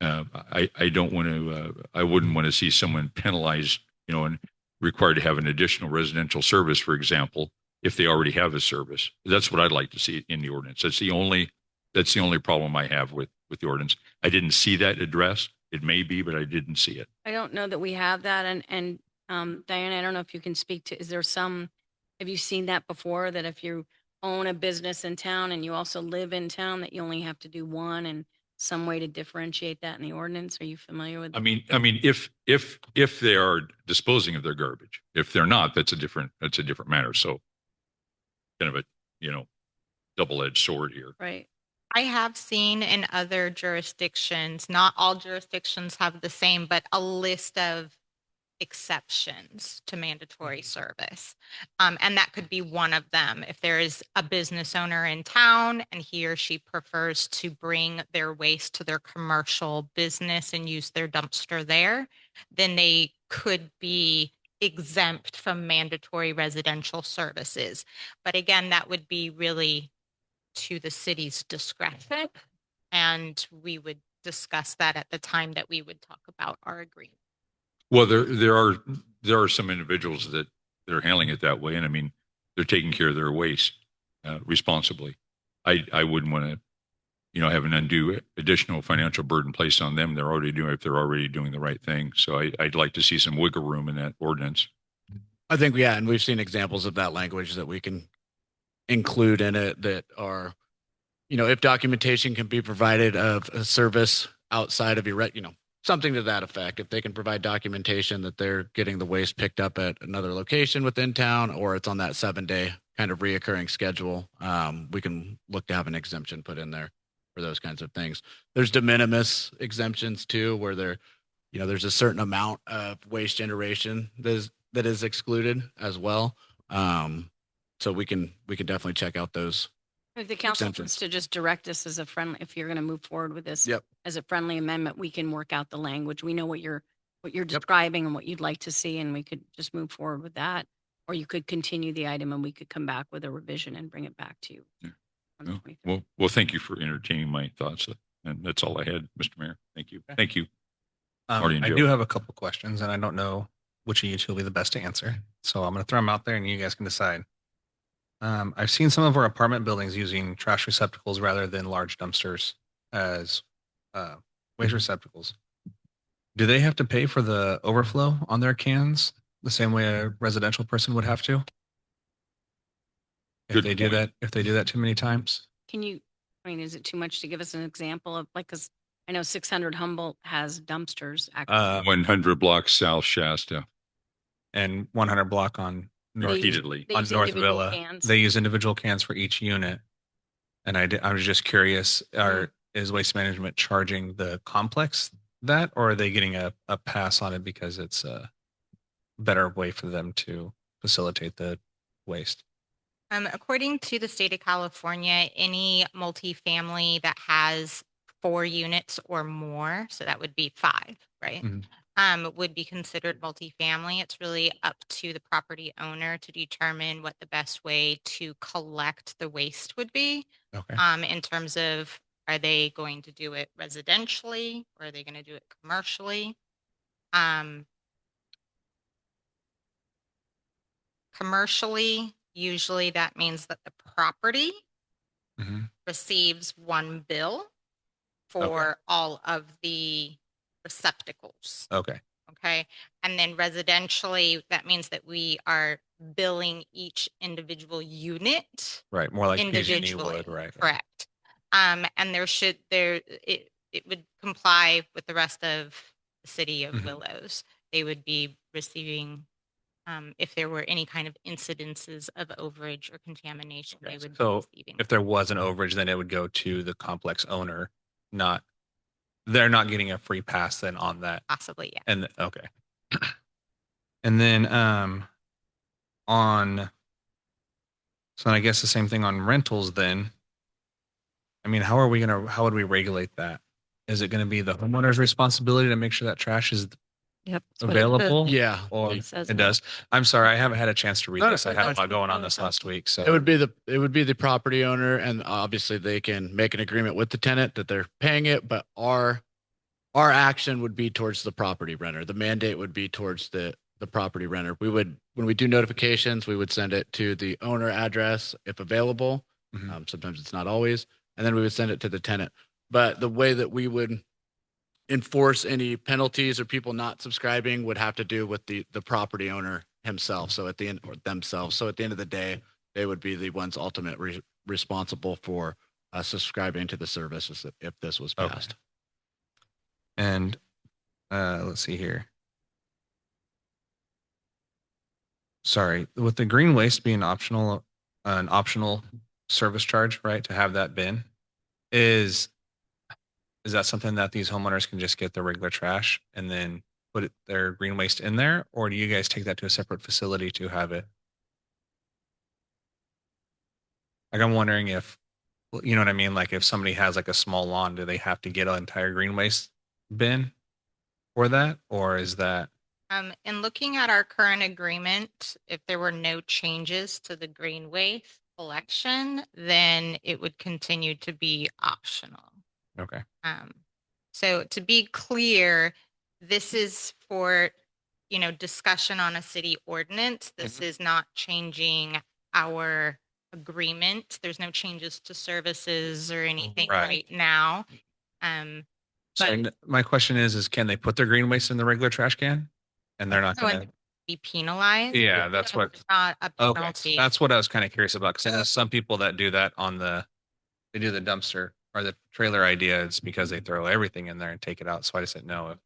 I don't want to. I wouldn't want to see someone penalized, and required to have an additional residential service, for example, if they already have a service. That's what I'd like to see in the ordinance. That's the only problem I have with the ordinance. I didn't see that addressed. It may be, but I didn't see it. I don't know that we have that. And Diana, I don't know if you can speak to, have you seen that before? That if you own a business in town and you also live in town, that you only have to do one, and some way to differentiate that in the ordinance? Are you familiar with? I mean, if they are disposing of their garbage, if they're not, that's a different matter. So kind of a, double-edged sword here. Right. I have seen in other jurisdictions, not all jurisdictions have the same, but a list of exceptions to mandatory service. And that could be one of them. If there is a business owner in town and he or she prefers to bring their waste to their commercial business and use their dumpster there, then they could be exempt from mandatory residential services. But again, that would be really to the city's discretion. And we would discuss that at the time that we would talk about our agreement. Well, there are some individuals that they're handling it that way, and I mean, they're taking care of their waste responsibly. I wouldn't want to, you know, have an undue additional financial burden placed on them. They're already doing if they're already doing the right thing. So I'd like to see some wiggle room in that ordinance. I think, yeah, and we've seen examples of that language that we can include in it that are, you know, if documentation can be provided of a service outside of your, you know, something to that effect. If they can provide documentation that they're getting the waste picked up at another location within town, or it's on that 7-day kind of reoccurring schedule, we can look to have an exemption put in there for those kinds of things. There's de minimis exemptions too, where there, you know, there's a certain amount of waste generation that is excluded as well. So we can definitely check out those. If the council wants Exemptions. to just direct us as a friendly, if you're going to move forward with this Yep. as a friendly amendment, we can work out the language. We know what you're describing and what you'd like to see, and we could just move forward with that. Or you could continue the item and we could come back with a revision and bring it back to you. Yeah. on the Well, 23rd. well, thank you for entertaining my thoughts, and that's all I had, Mr. Mayor. Thank you. Thank you. Marty and I Joe. do have a couple questions, and I don't know which of you two will be the best to answer. So I'm going to throw them out there, and you guys can decide. I've seen some of our apartment buildings using trash receptacles rather than large dumpsters as waste receptacles. Do they have to pay for the overflow on their cans the same way a residential person would have to? If Good they do point. that, if they do that too many times? Can you, I mean, is it too much to give us an example of like, because I know 600 Humboldt has dumpsters. Actually. 100 blocks South Shasta, And 100 block on North repeatedly. They on use North individual Villa. cans. They use individual cans for each unit. And I was just curious, is Waste Management charging the complex that, or are they getting a pass on it because it's a better way for them to facilitate the waste? According to the state of California, any multifamily that has 4 units or more, so that would be 5, right? Mhm. Would be considered multifamily. It's really up to the property owner to determine what the best way to collect the waste would be. Okay. In terms of, are they going to do it residentially or are they going to do it commercially? Commercially, usually that means that the property Mhm. receives one bill for all of the receptacles. Okay. Okay. And then residentially, that means that we are billing each individual unit Right. More like PG&E individually. would, right? Correct. And it would comply with the rest of the city of Mhm. Willows. They would be receiving, if there were any kind of incidences of overage or contamination, they would be So receiving. if there was an overage, then it would go to the complex owner, not, they're not getting a free pass then on that. Possibly, yeah. And okay. And then on, so I guess the same thing on rentals then. I mean, how would we regulate that? Is it going to be the homeowner's responsibility to make sure that trash is Yep. that's what it says. available? Yeah. Or It says it it. does. I'm sorry, I haven't had a chance to read No, this. I no, had a no, lot going on no, this no. last week. So It would be the property owner, and obviously they can make an agreement with the tenant that they're paying it, but our action would be towards the property renter. The mandate would be towards the property renter. We would, when we do notifications, we would send it to the owner address if available. Mhm. Sometimes it's not always, and then we would send it to the tenant. But the way that we would enforce any penalties or people not subscribing would have to do with the property owner himself. So at the end, or themselves. So at the end of the day, they would be the ones ultimately responsible for subscribing to the services if this was Okay. passed. and let's see here. Sorry, with the green waste being optional, an optional service charge, right? To have that bin. Is that something that these homeowners can just get their regular trash and then their green waste in there? Or do you guys take that to a separate facility to have it? Like, I'm wondering if, you know what I mean? Like, if somebody has like a small lawn, do they have to get an entire green waste bin for that? Or is that, In looking at our current agreement, if there were no changes to the green waste collection, then it would continue to be optional. okay, So to be clear, this is for, discussion on a city ordinance. This is not changing our agreement. There's no changes to services or anything Right. right now. So But my question is can they put their green waste in the regular trash can? And they're not so gonna, be penalized. yeah, that's what, It's not a okay. penalty. That's what I was kind of curious about. Cause I know some people that do that they do the dumpster or the trailer idea. It's because they throw everything in there and take it out. So I just didn't know if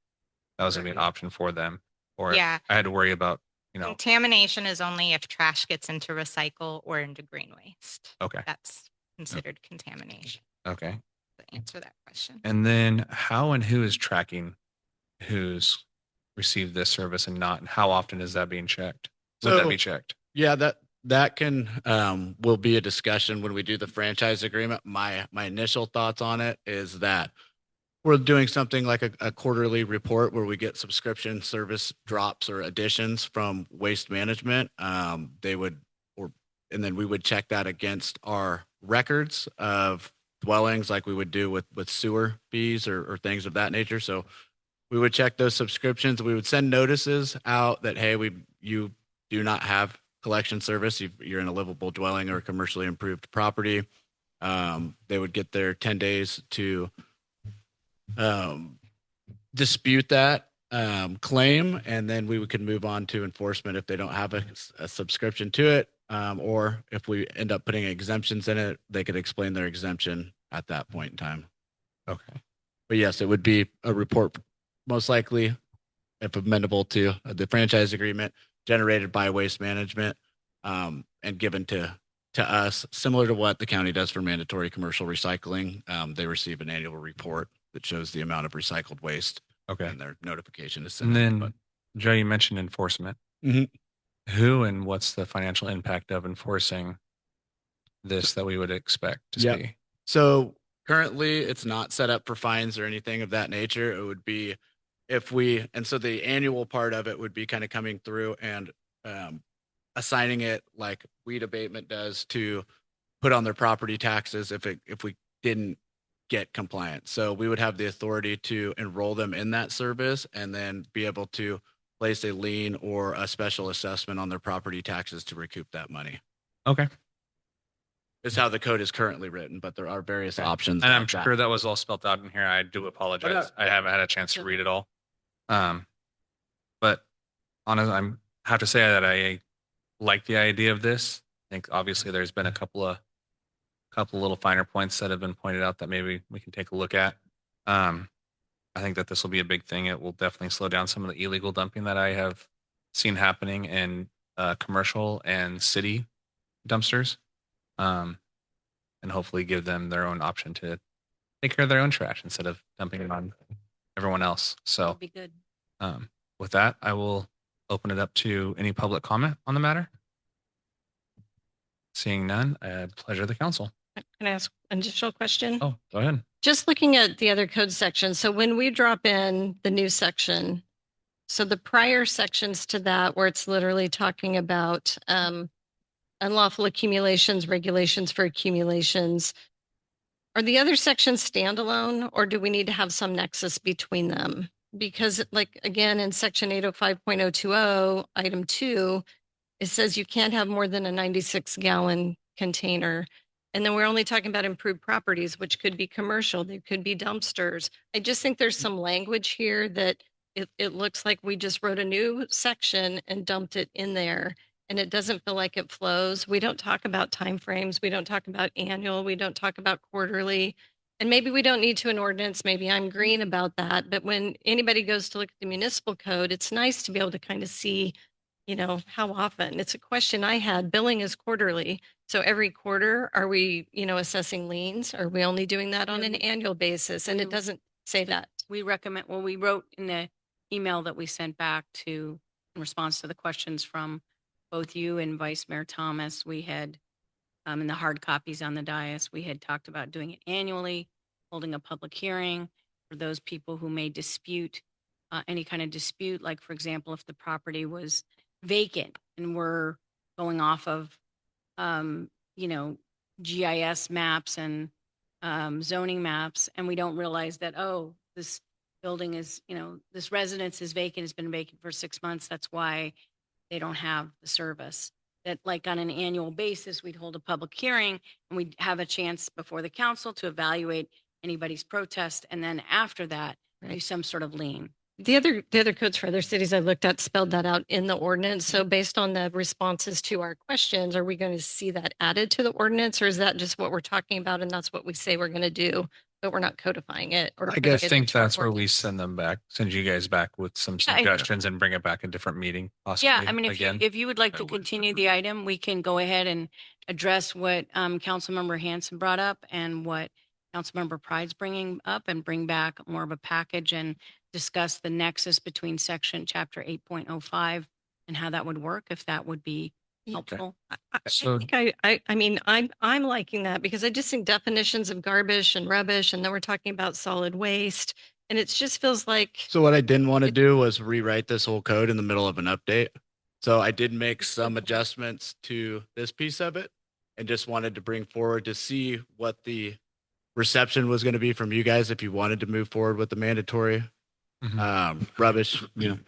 that was gonna be an option for them or if Yeah. I had to worry about, Contamination is only if trash gets into recycle or into green waste. okay, That's considered contamination. okay. To answer that question. And then how and who is tracking who's received this service and not, and how often is that being checked? Would that So- be checked? Yeah, that can will be a discussion when we do the franchise agreement. My initial thoughts on it is that we're doing something like a quarterly report where we get subscription service drops or additions from Waste Management. And then we would check that against our records of dwellings like we would do with sewer fees or things of that nature. So we would check those subscriptions. We would send notices out that, hey, you do not have collection service. You're in a livable dwelling or commercially improved property. They would get their 10 days to dispute that claim, and then we could move on to enforcement if they don't have a subscription to it. Or if we end up putting exemptions in it, they could explain their exemption at that point in time. Okay. But yes, it would be a report, most likely, if amendable to the franchise agreement, generated by Waste Management, and given to us, similar to what the county does for mandatory commercial recycling. They receive an annual report that shows the amount of recycled waste, Okay. and their notification is sent. And out, then, but- Joe, you mentioned enforcement. Mhm. Who and what's the financial impact of enforcing this that we would expect to Yep. see? So currently it's not set up for fines or anything of that nature. It would be so the annual part of it would be kind of coming through and assigning it like weed abatement does to put on their property taxes if we didn't get compliant. So we would have the authority to enroll them in that service and then be able to place a lien or a special assessment on their property taxes to recoup that money. Okay. Is how the code is currently written, but there are various options. And I'm like that. sure that was all spelled out in here. I do apologize. I haven't had a chance to read it all. But honestly, I'm have to say that I like the idea of this. I think obviously there's been a couple little finer points that have been pointed out that maybe we can take a look at. I think that this will be a big thing. It will definitely slow down some of the illegal dumping that I have seen happening in commercial and city dumpsters. And hopefully give them their own option to take care of their own trash instead of dumping it on everyone else. So That'll be good. with that, I will open it up to any public comment on the matter. Seeing none, pleasure of the council. Can I ask an additional question? Oh, go ahead. Just looking at the other code sections, so when we drop in the new section, so the prior sections to that where it's literally talking about unlawful accumulations, regulations for accumulations, are the other sections standalone or do we need to have some nexus between them? Because like, again, in section 805.020, item 2, it says you can't have more than a 96-gallon container. And then we're only talking about improved properties, which could be commercial, they could be dumpsters. I just think there's some language here that it looks like we just wrote a new section and dumped it in there. And it doesn't feel like it flows. We don't talk about timeframes. We don't talk about annual. We don't talk about quarterly. And maybe we don't need to an ordinance. Maybe I'm green about that. But when anybody goes to look at the municipal code, it's nice to be able to kind of see how often? It's a question I had. Billing is quarterly. So every quarter, are we, assessing liens? Are we only doing that on an annual basis? And it doesn't say that. We recommend, well, we wrote in the email that we sent back to, in response to the questions from both you and Vice Mayor Thomas, we had, in the hard copies on the dais, we had talked about doing it annually, holding a public hearing for those people who may dispute, any kind of dispute, like for example, if the property was vacant and we're going off of, GIS maps and zoning maps, and we don't realize that, oh, this building is, this residence is vacant, it's been vacant for 6 months. That's why they don't have the service. That like on an annual basis, we'd hold a public hearing and we'd have a chance before the council to evaluate anybody's protest. And then after that, do Right. some sort of lien. The other codes for other cities I looked at spelled that out in the ordinance. So based on the responses to our questions, are we going to see that added to the ordinance, or is that just what we're talking about and that's what we say we're going to do, but we're not codifying it? Or I putting guess it think into our that's where we ordinance? send you guys back with some Yeah, I- suggestions and bring it back a different meeting possibly. Yeah, I mean, again. if you would like to That would- continue the item, we can go ahead and address what Councilmember Hanson brought up and what Councilmember Pride's bringing up, and bring back more of a package and discuss the nexus between chapter 8.05 and how that would work, if that would be helpful. So- I mean, I'm liking that because I just think definitions of garbage and rubbish, and then we're talking about solid waste, and it just feels like, So what I didn't want to do was rewrite this whole code in the middle of an update. So I did make some adjustments to this piece of it and just wanted to bring forward to see what the reception was going to be from you guys if you wanted to move forward with the mandatory Mhm. rubbish,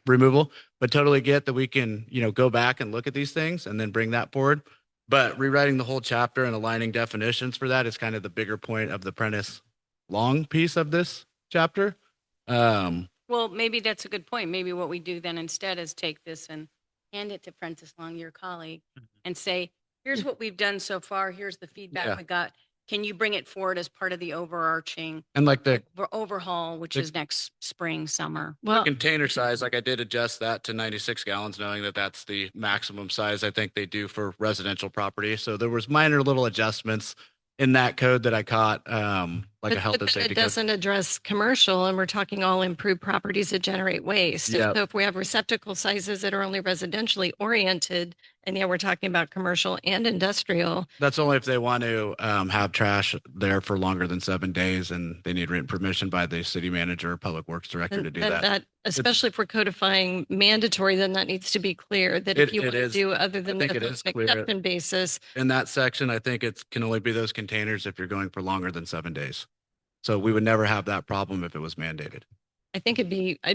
removal, but totally get that we can, go back and look at these things and then bring that forward. But rewriting the whole chapter and aligning definitions for that is kind of the bigger point of the Prentice Long piece of this chapter. Well, maybe that's a good point. Maybe what we do then instead is take this and hand it to Prentice Long, your colleague, and say, here's what we've done so far. Here's the feedback Yeah. we got. Can you bring it forward as part of the overarching And like the overhaul, which the- is next spring, summer? well, container size, like I did adjust that to 96 gallons, knowing that that's the maximum size I think they do for residential property. So there was minor little adjustments in that code that I caught, like a health and but safety it code. doesn't address commercial, and we're talking all improved properties that generate waste. And Yep. so if we have receptacle sizes that are only residentially oriented, and yeah, we're talking about commercial and industrial, That's only if they want to have trash there for longer than 7 days and they need written permission by the city manager or public works director to do that. Especially if we're codifying mandatory, then that needs to be clear that if It- you it want to is- do other than think the it is an clear. exception basis, In that section, I think it can only be those containers if you're going for longer than 7 days. So we would never have that problem if it was mandated. I think it'd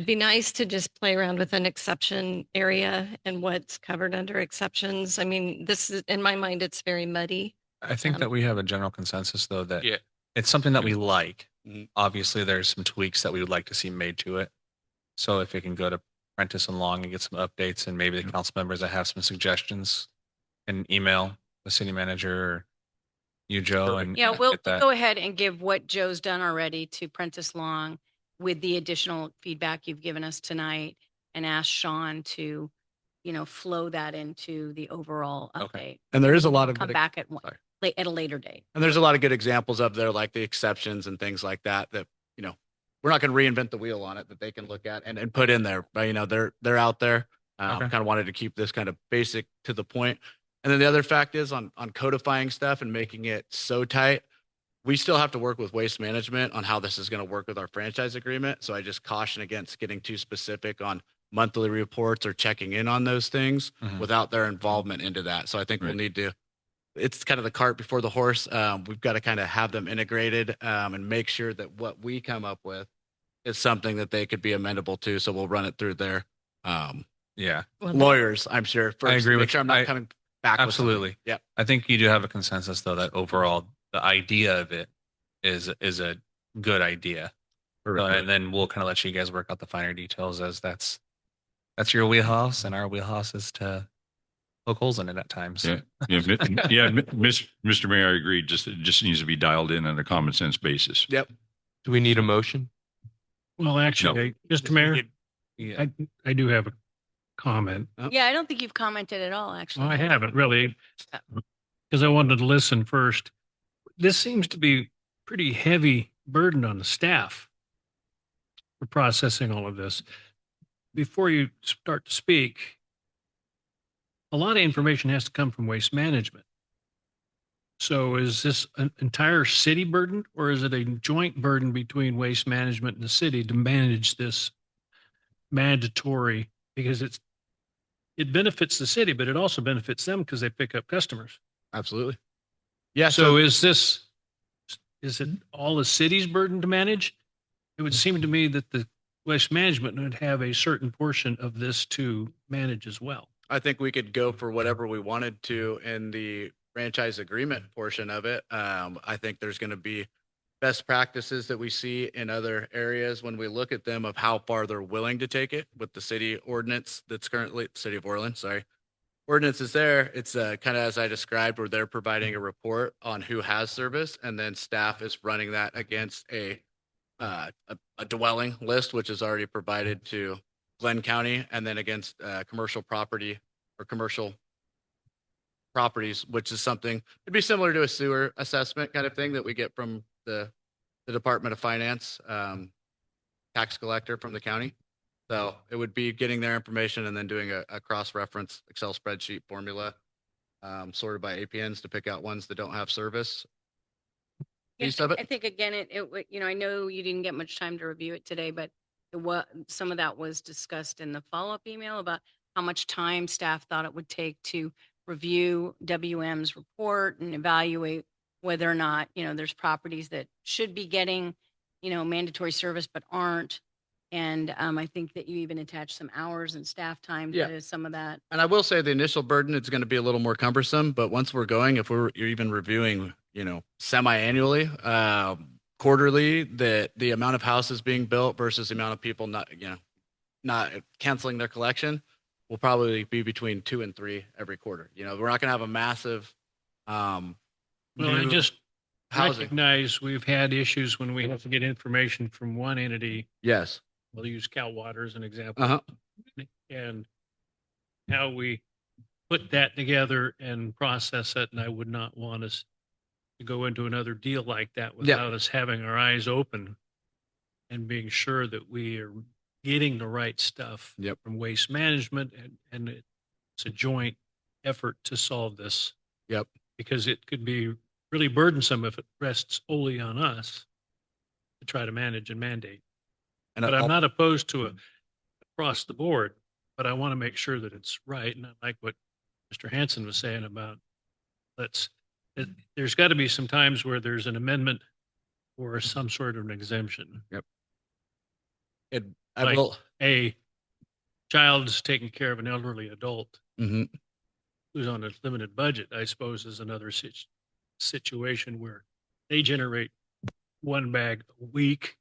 be nice to just play around with an exception area and what's covered under exceptions. I mean, this is, in my mind, it's very muddy. I think Um, that we have a general consensus though that Yeah. it's something that we like. Mhm. Obviously, there's some tweaks that we would like to see made to it. So if it can go to Prentice and Long and get some updates, and maybe the council members that have some suggestions, and email the city manager or you, Joe, and Yeah, we'll get that. go ahead and give what Joe's done already to Prentice Long with the additional feedback you've given us tonight, and ask Sean to, flow that into the overall Okay. update. And there is a lot of Come good back at sorry. at a later date. And there's a lot of good examples up there, like the exceptions and things like that, we're not going to reinvent the wheel on it, that they can look at and put in there. But, they're out there. Okay. Kind of wanted to keep this kind of basic to the point. And then the other fact is on codifying stuff and making it so tight, we still have to work with waste management on how this is going to work with our franchise agreement. So I just caution against getting too specific on monthly reports or checking in on those things Mhm. without their involvement into that. So I think we'll Right. need to, it's kind of the cart before the horse. We've got to kind of have them integrated and make sure that what we come up with is something that they could be amenable to. So we'll run it through their Yeah, Well, lawyers, I'm sure. First, agree make with- sure I'm not I- coming back. with something. absolutely. Yeah. I think you do have a consensus though that overall the idea of it is a good idea. So, and then we'll kind of let you guys work out the finer details, as that's your wheelhouse, and our wheelhouse is to poke holes in it at times. Yeah. Mr. Mayor, I agree. It just needs to be dialed in on a common sense basis. Yep. Do we need a motion? Well, actually, Mr. Mayor, Yeah. I do have a comment. Yeah, I don't think you've commented at all, actually. Well, I haven't really, because I wanted to listen first. This seems to be pretty heavy burden on the staff for processing all of this. Before you start to speak, a lot of information has to come from waste management. So is this an entire city burden, or is it a joint burden between waste management and the city to manage this mandatory? Because it benefits the city, but it also benefits them because they pick up customers. Absolutely. Yeah. So is it all the city's burden to manage? It would seem to me that the waste management would have a certain portion of this to manage as well. I think we could go for whatever we wanted to in the franchise agreement portion of it. I think there's going to be best practices that we see in other areas when we look at them of how far they're willing to take it with the city ordinance that's currently City of Orland, sorry. Ordinance is there. It's kind of as I described, where they're providing a report on who has service, and then staff is running that against a dwelling list, which is already provided to Glenn County, and then against commercial property or commercial properties, which is something it'd be similar to a sewer assessment kind of thing that we get from the Department of Finance, tax collector from the county. So it would be getting their information and then doing a cross-reference Excel spreadsheet formula, sorted by APNs to pick out ones that don't have service. Yeah, Piece of it. I think again, I know you didn't get much time to review it today, but some of that was discussed in the follow-up email about how much time staff thought it would take to review WM's report and evaluate whether or not, there's properties that should be getting, mandatory service but aren't. And I think that you even attached some hours and staff time Yeah. to some of that. And I will say the initial burden is going to be a little more cumbersome, but once we're going, if you're even reviewing, semi-annually, quarterly, the amount of houses being built versus the amount of people not canceling their collection will probably be between 2 and 3 every quarter. We're not going to have a massive, Well, I new just housing. recognize we've had issues when we have to get information from one entity. Yes. We'll use Cal Water as an example. Uh-huh. And how we put that together and process it. And I would not want us to go into another deal like that without us having our eyes open and being sure that we are getting the right stuff Yep. from waste management. And it's a joint effort to solve this. Yep. Because it could be really burdensome if it rests solely on us to try to manage and mandate. And But I'm not opposed to it across the board, but I want to make sure that it's right. And I like what Mr. Hanson was saying about there's got to be some times where there's an amendment or some sort of an exemption. I Like will. a child is taking care of an elderly adult Mhm. who's on a limited budget, I suppose, is another situation where they generate one bag a week.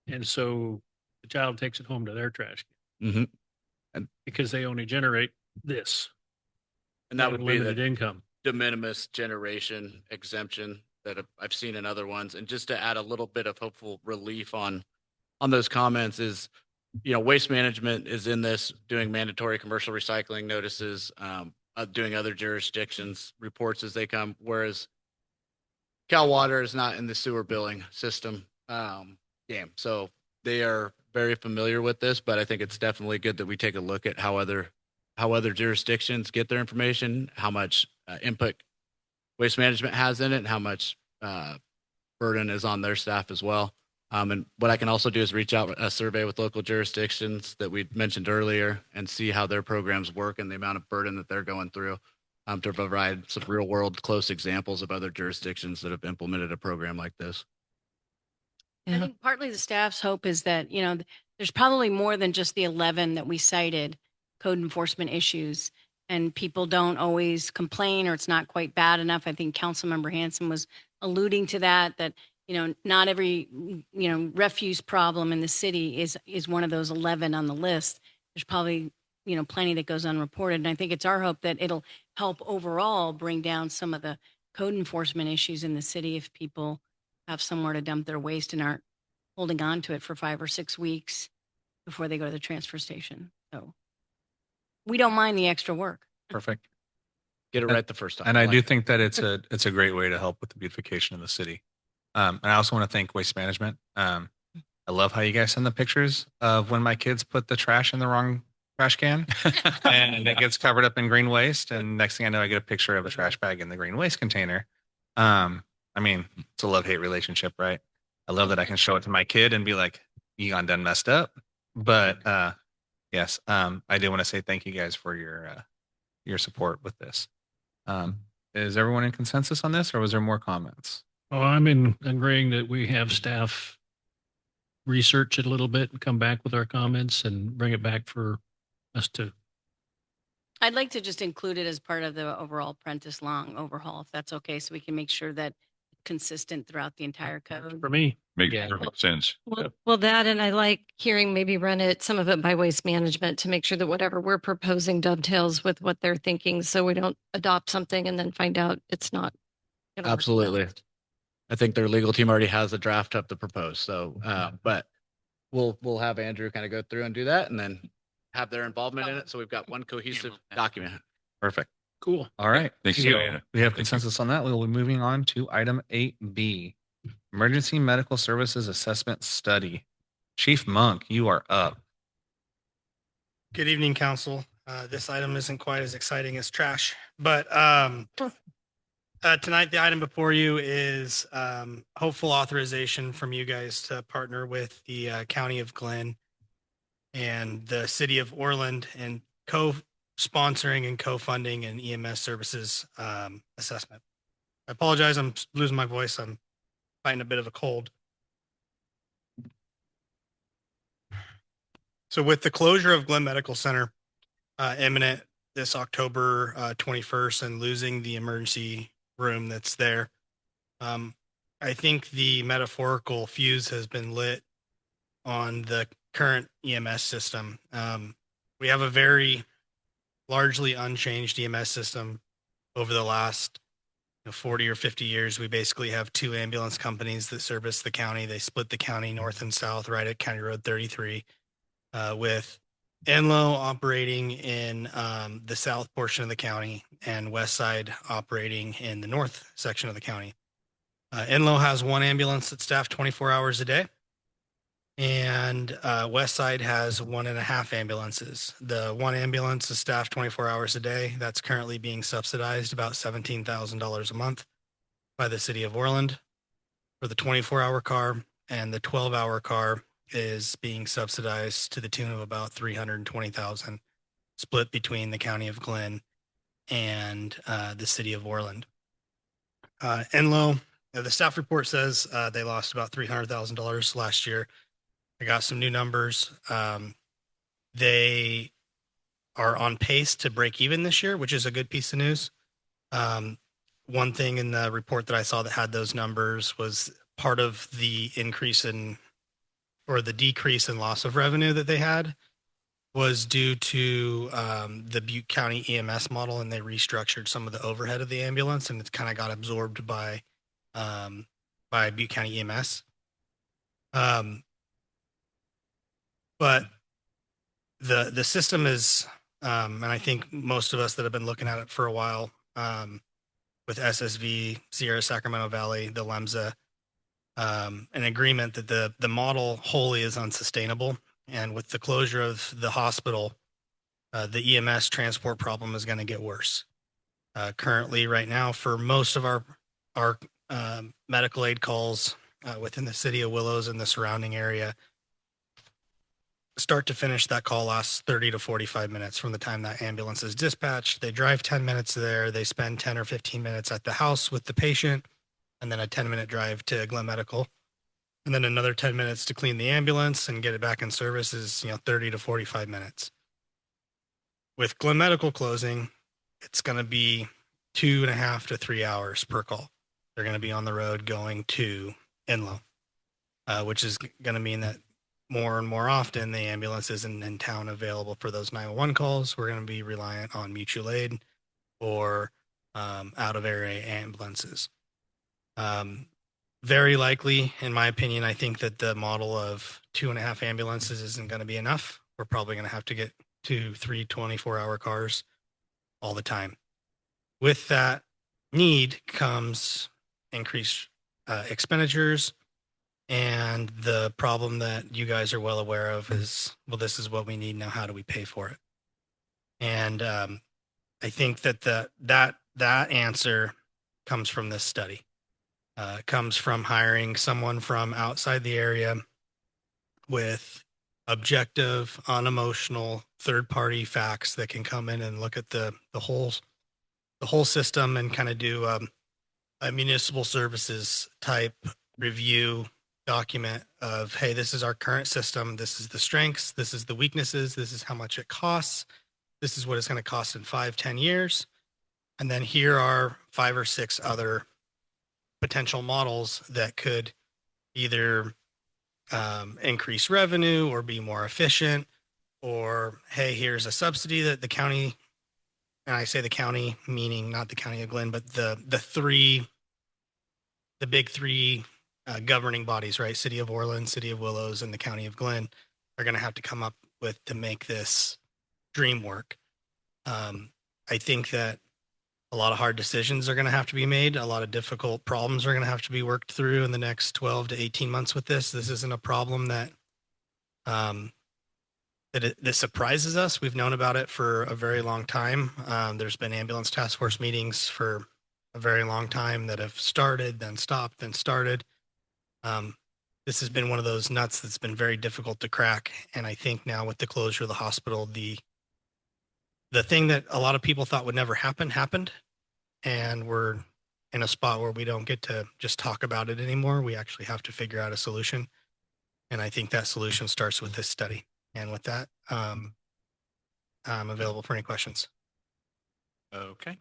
And so the child takes it home to their trash can Mm-hmm. because they only generate this. And that They would have be limited the income. de minimis generation exemption that I've seen in other ones. And just to add a little bit of hopeful relief on those comments is, waste management is in this doing mandatory commercial recycling notices, doing other jurisdictions reports as they come, whereas Cal Water is not in the sewer billing system game. So they are very familiar with this, but I think it's definitely good that we take a look at how other jurisdictions get their information, how much input waste management has in it, and how much burden is on their staff as well. And what I can also do is reach out a survey with local jurisdictions that we mentioned earlier and see how their programs work and the amount of burden that they're going through, to provide some real world close examples of other jurisdictions that have implemented a program like this. I think partly the staff's hope is that, there's probably more than just the 11 that we cited code enforcement issues, and people don't always complain or it's not quite bad enough. I think Councilmember Hanson was alluding to that, not every, refuse problem in the city is one of those 11 on the list. There's probably, plenty that goes unreported. And I think it's our hope that it'll help overall bring down some of the code enforcement issues in the city if people have somewhere to dump their waste and aren't holding on to it for 5 or 6 weeks before they go to the transfer station. So we don't mind the extra work. Perfect. Get it right the first time. And I like do it. think that it's a great way to help with the beautification of the city. And I also want to thank Waste Management. I love how you guys send the pictures of when my kids put the trash in the wrong trash can and it gets covered up in green waste. And next thing I know, I get a picture of a trash bag in the green waste container. I mean, it's a love-hate relationship, right? I love that I can show it to my kid and be like, you gone done messed up. But yes, I do want to say thank you guys for your support with this. Is everyone in consensus on this, or was there more comments? Oh, I'm in agreeing that we have staff research it a little bit and come back with our comments and bring it back for us to. I'd like to just include it as part of the overall Prentice Long overhaul, if that's okay, so we can make sure that it's consistent throughout the entire code. For me, Makes Yeah. perfect sense. Well, that, and I like hearing maybe run it, some of it by Waste Management to make sure that whatever we're proposing dovetails with what they're thinking. So we don't adopt something and then find out it's not. gonna work. Absolutely. I think their legal team already has a draft up to propose. So, but we'll have Andrew kind of go through and do that and then have their involvement in it. So we've got one cohesive document. Perfect. cool. All right. Thank So you, Diana. we have Thank you. consensus on that. We will be moving on to item 8B, Emergency Medical Services Assessment Study. Chief Monk, you are up. Good evening, council. This item isn't quite as exciting as trash, but tonight the item before you is hopeful authorization from you guys to partner with the County of Glenn and the City of Orland and co-sponsoring and co-funding an EMS services assessment. I apologize, I'm losing my voice. I'm fighting a bit of a cold. So with the closure of Glenn Medical Center imminent this October 21st and losing the emergency room that's there, I think the metaphorical fuse has been lit on the current EMS system. We have a very largely unchanged EMS system over the last 40 or 50 years. We basically have two ambulance companies that service the county. They split the county north and south right at County Road 33, with Enloe operating in the south portion of the county and Westside operating in the north section of the county. Enloe has one ambulance that's staffed 24 hours a day, and Westside has 1.5 ambulances. The one ambulance is staffed 24 hours a day. That's currently being subsidized about $17,000 a month by the City of Orland for the 24-hour car, and the 12-hour car is being subsidized to the tune of about $320,000, split between the County of Glenn and the City of Orland. Enloe, the staff report says they lost about $300,000 last year. I got some new numbers. They are on pace to break even this year, which is a good piece of news. One thing in the report that I saw that had those numbers was part of the increase in, or the decrease in loss of revenue that they had was due to the Butte County EMS model, and they restructured some of the overhead of the ambulance, and it kind of got absorbed by Butte County EMS. But the system is, and I think most of us that have been looking at it for a while, with SSV, Sierra Sacramento Valley, the LEMSA, an agreement that the model wholly is unsustainable. And with the closure of the hospital, the EMS transport problem is going to get worse. Currently, right now, for most of our medical aid calls within the city of Willows and the surrounding area, start to finish, that call lasts 30 to 45 minutes from the time that ambulance is dispatched. They drive 10 minutes there. They spend 10 or 15 minutes at the house with the patient, and then a 10-minute drive to Glenn Medical, and then another 10 minutes to clean the ambulance and get it back in service is 30 to 45 minutes. With Glenn Medical closing, it's going to be 2.5 to 3 hours per call. They're going to be on the road going to Enloe, which is going to mean that more and more often the ambulance isn't in town available for those 911 calls. We're going to be reliant on mutual aid or out of area ambulances. Very likely, in my opinion, I think that the model of 2.5 ambulances isn't going to be enough. We're probably going to have to get 2, 3 24-hour cars all the time. With that need comes increased expenditures. And the problem that you guys are well aware of is, well, this is what we need now. How do we pay for it? And I think that that answer comes from this study. Comes from hiring someone from outside the area with objective, unemotional, third-party facts that can come in and look at the whole system and kind of do a municipal services type review document of, hey, this is our current system. This is the strengths. This is the weaknesses. This is how much it costs. This is what it's going to cost in 5-10 years. And then here are 5 or 6 other potential models that could either increase revenue or be more efficient, or, hey, here's a subsidy that the county, and I say the county, meaning not the county of Glenn, but the big three governing bodies, right? City of Orland, City of Willows, and the County of Glenn are going to have to come up with to make this dream work. I think that a lot of hard decisions are going to have to be made. A lot of difficult problems are going to have to be worked through in the next 12 to 18 months with this. This isn't a problem that this surprises us. We've known about it for a very long time. There's been ambulance task force meetings for a very long time that have started, then stopped, then started. This has been one of those nuts that's been very difficult to crack. And I think now with the closure of the hospital, the thing that a lot of people thought would never happen happened. And we're in a spot where we don't get to just talk about it anymore. We actually have to figure out a solution. And I think that solution starts with this study. And with that, I'm available for any questions. Okay.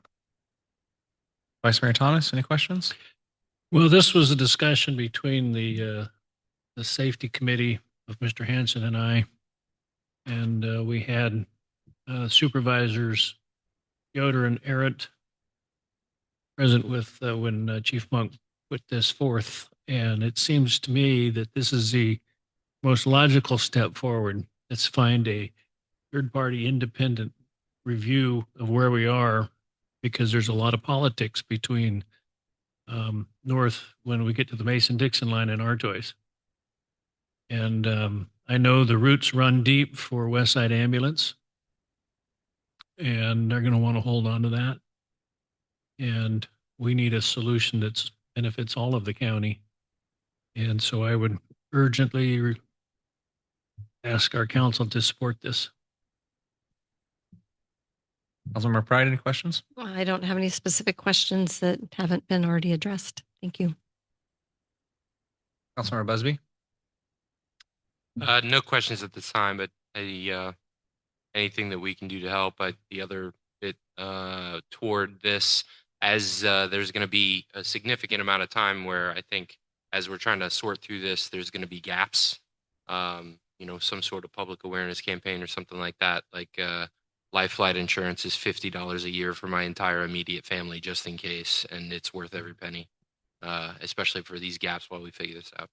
Vice Mayor Thomas, any questions? Well, this was a discussion between the safety committee of Mr. Hanson and I, and we had supervisors Yoder and Arrett present with when Chief Monk put this forth, and it seems to me that this is the most logical step forward. Let's find a third-party independent review of where we are, because there's a lot of politics between north when we get to the Mason-Dixon line and Artois. And I know the roots run deep for West Side Ambulance, and they're going to want to hold on to that. And we need a solution that benefits all of the county. And so I would urgently ask our council to support this. Councilmember Pride, any questions? I don't have any specific questions that haven't been already addressed. Thank you. Councilmember Busby? No questions at this time, but anything that we can do to help. The other bit toward this, as there's going to be a significant amount of time where I think as we're trying to sort through this, there's going to be gaps. Some sort of public awareness campaign or something like that. Like life flight insurance is $50 a year for my entire immediate family, just in case, and it's worth every penny, especially for these gaps while we figure this out.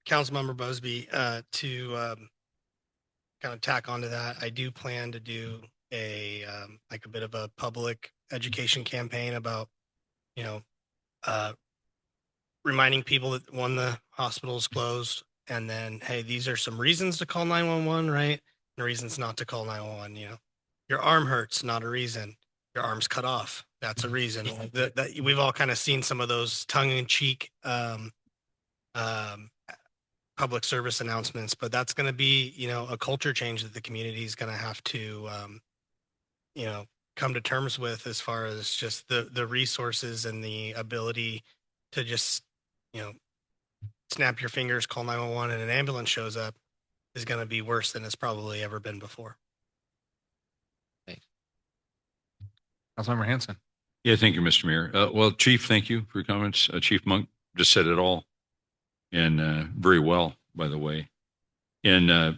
Councilmember Busby, to kind of tack onto that, I do plan to do a bit of a public education campaign about, reminding people that when the hospital is closed, and then, hey, these are some reasons to call 911, right? And reasons not to call 911. Your arm hurts, not a reason. Your arm's cut off, that's a reason. That we've all kind of seen some of those tongue-in-cheek public service announcements, but that's going to be, a culture change that the community is going to have to, come to terms with, as far as just the resources and the ability to just, snap your fingers, call 911, and an ambulance shows up is going to be worse than it's probably ever been before. Thanks. Councilmember Hanson? Yeah, thank you, Mr. Mayor. Well, Chief, thank you for your comments. Chief Monk just said it all, and very well, by the way. And I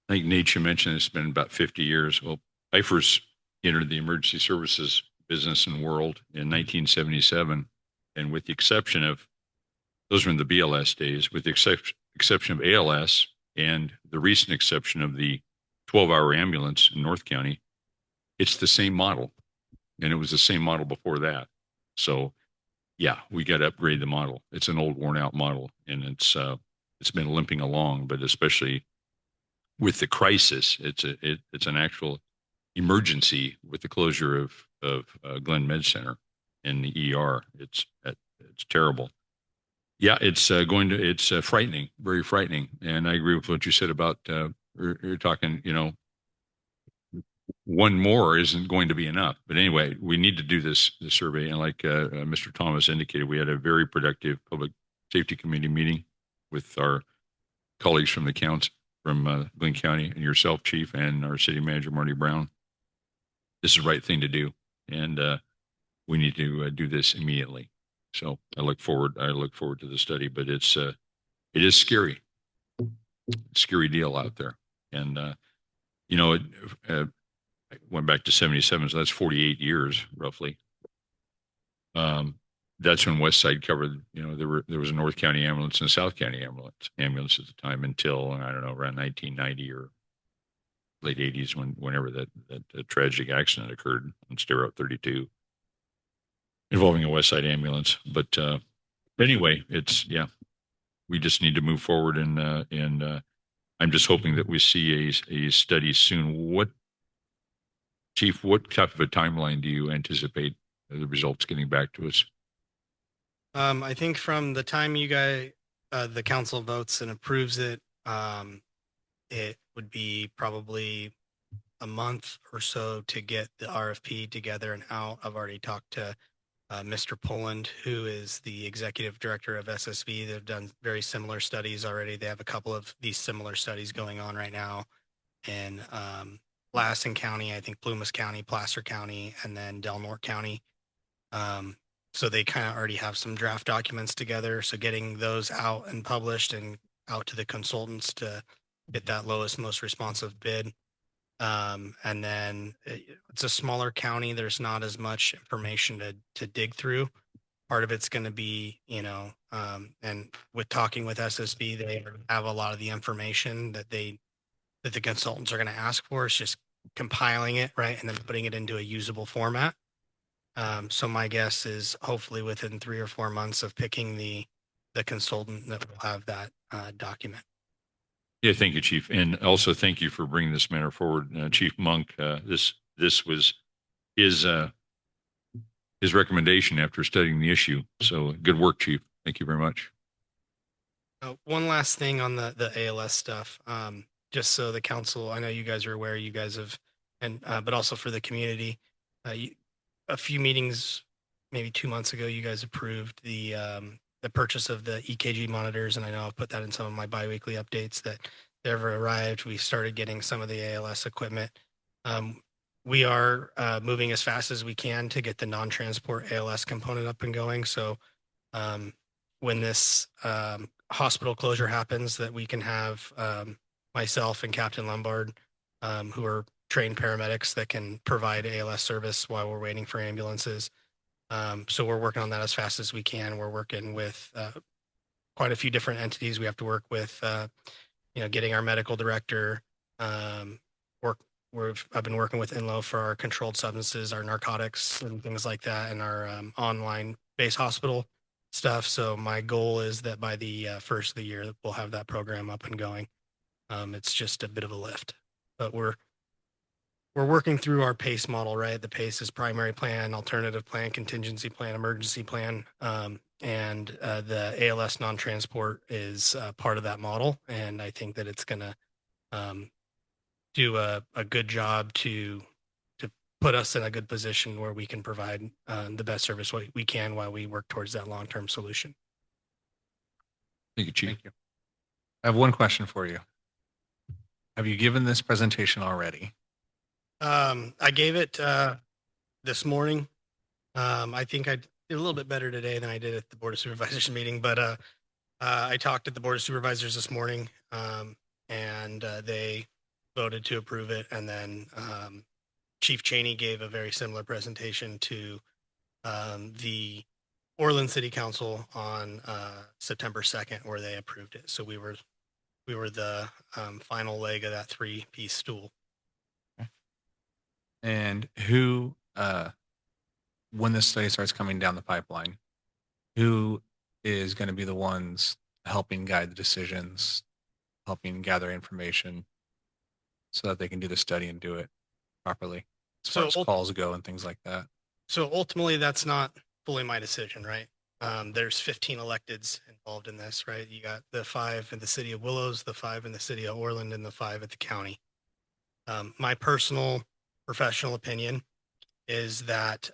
think Nate, you mentioned it's been about 50 years. Well, I first entered the emergency services business and world in 1977, and with the exception of, those were in the BLS days, with the exception of ALS And the recent exception of the 12-hour ambulance in North County, it's the same model. And it was the same model before that. So yeah, we got to upgrade the model. It's an old worn out model and it's been limping along, but especially with the crisis, it's an actual emergency with the closure of Glenn Med Center and the ER. It's terrible. Yeah, it's frightening, very frightening. And I agree with what you said about you're talking, one more isn't going to be enough. But anyway, we need to do this survey. And like Mr. Thomas indicated, we had a very productive public safety committee meeting with our colleagues from the counts from Glenn County and yourself, Chief, and our city manager, Marty Brown. This is the right thing to do. And we need to do this immediately. So I look forward to the study, but it is scary. Scary deal out there. And, I went back to 77, so that's 48 years roughly. That's when West Side covered, there was a North County ambulance and a South County ambulance at the time until, I don't know, around 1990 or late 80s whenever that tragic accident occurred on State Route 32 involving a West Side ambulance. But anyway, we just need to move forward and I'm just hoping that we see a study soon. Chief, what type of a timeline do you anticipate the results getting back to us? I think from the time you guys, the council votes and approves it, it would be probably a month or so to get the RFP together and out. I've already talked to Mr. Poland, who is the executive director of SSV. They've done very similar studies already. They have a couple of these similar studies going on right now in Lassen County, I think Plumas County, Placer County, and then Del Norte County. So they kind of already have some draft documents together. So getting those out and published and out to the consultants to get that lowest, most responsive bid. And then it's a smaller county. There's not as much information to dig through. Part of it's going to be, and with talking with SSB, they have a lot of the information that the consultants are going to ask for. It's just compiling it, right, and then putting it into a usable format. So my guess is hopefully within 3 or 4 months of picking the consultant that will have that document. Yeah, thank you, Chief. And also thank you for bringing this matter forward. Chief Monk, this was his recommendation after studying the issue. So good work, Chief. Thank you very much. One last thing on the ALS stuff. Just so the council, I know you guys are aware, you guys have, but also for the community, a few meetings, maybe 2 months ago, you guys approved the purchase of the EKG monitors. And I know I've put that in some of my biweekly updates that they've arrived. We started getting some of the ALS equipment. We are moving as fast as we can to get the non-transport ALS component up and going. So when this hospital closure happens, that we can have myself and Captain Lombard, who are trained paramedics that can provide ALS service while we're waiting for ambulances. So we're working on that as fast as we can. We're working with quite a few different entities. We have to work with, getting our medical director. I've been working with Inlo for our controlled substances, our narcotics and things like that, and our online base hospital stuff. So my goal is that by the first of the year, we'll have that program up and going. It's just a bit of a lift, but we're working through our PACE model, right? The PACE is primary plan, alternative plan, contingency plan, emergency plan. And the ALS non-transport is part of that model. And I think that it's going to do a good job to put us in a good position where we can provide the best service we can while we work towards that long-term solution. Thank you, Chief. Thank you. I have one question for you. Have you given this presentation already? I gave it this morning. I think I did a little bit better today than I did at the Board of Supervisors meeting, but I talked at the Board of Supervisors this morning, and they voted to approve it. And then Chief Cheney gave a very similar presentation to the Orland City Council on September 2nd, where they approved it. So we were we were the final leg of that 3-piece stool. And who, when this study starts coming down the pipeline, who is going to be the ones helping guide the decisions, helping gather information so that they can do the study and do it properly as far as So calls go and things like that? So ultimately, that's not fully my decision, right? There's 15 electeds involved in this, right? You got the 5 in the city of Willows, the 5 in the city of Orland, and the 5 at the county. My personal professional opinion is that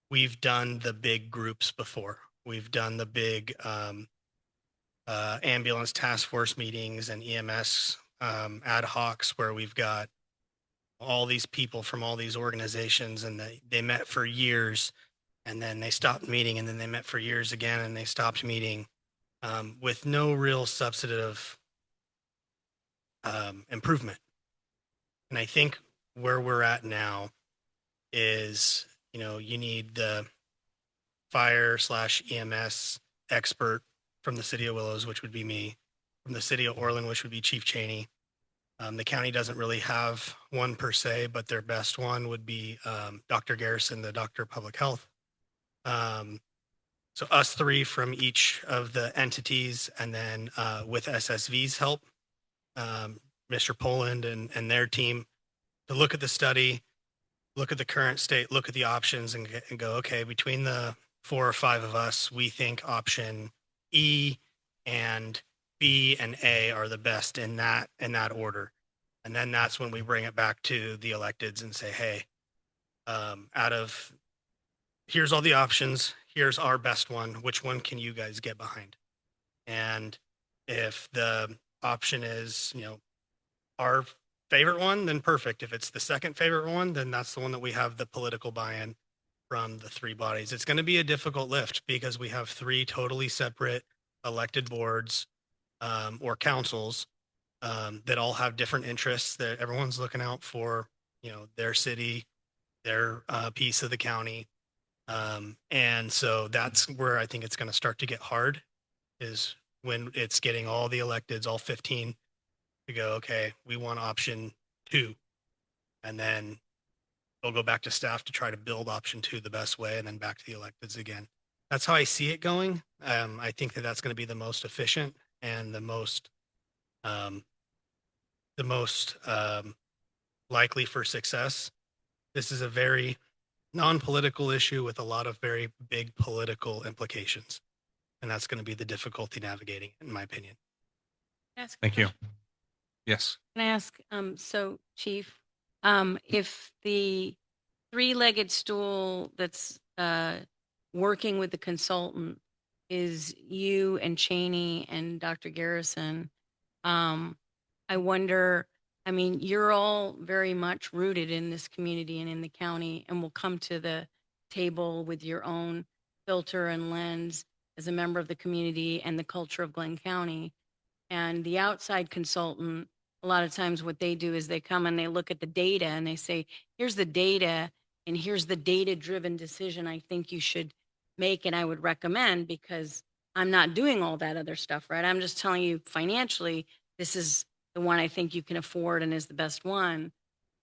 we've done the big groups before. We've done the big ambulance task force meetings and EMS ad hocs where we've got all these people from all these organizations, and they met for years, and then they stopped meeting, and then they met for years again, and they stopped meeting with no real substantive improvement. And I think where we're at now is, you need the fire/EMS expert from the city of Willows, which would be me, from the city of Orland, which would be Chief Cheney. The county doesn't really have one per se, but their best one would be Dr. Garrison, the doctor of public health. So us 3 from each of the entities, and then with SSV's help, Mr. Poland and their team, to look at the study, look at the current state, look at the options, and go, okay, between the 4 or 5 of us, we think option E and B and A are the best in that order. And then that's when we bring it back to the electeds and say, hey, here's all the options, here's our best one, which one can you guys get behind? And if the option is, our favorite one, then perfect. If it's the second favorite one, then that's the one that we have the political buy-in from the 3 bodies. It's going to be a difficult lift because we have 3 totally separate elected boards or councils that all have different interests, that everyone's looking out for, their city, their piece of the county. And so that's where I think it's going to start to get hard, is when it's getting all the electeds, all 15, to go, okay, we want option 2. And then they'll go back to staff to try to build option 2 the best way, and then back to the electeds again. That's how I see it going. I think that that's going to be the most efficient and the most likely for success. This is a very non-political issue with a lot of very big political implications, and that's going to be the difficulty navigating, in my opinion. Thank you. Yes. Can I ask, so Chief, if the 3-legged stool that's working with the consultant is you and Cheney and Dr. Garrison, I wonder, you're all very much rooted in this community and in the county, and will come to the table with your own filter and lens as a member of the community and the culture of Glenn County. And the outside consultant, a lot of times what they do is they come and they look at the data and they say, here's the data and here's the data-driven decision I think you should make and I would recommend, because I'm not doing all that other stuff, right? I'm just telling you financially, this is the one I think you can afford and is the best one.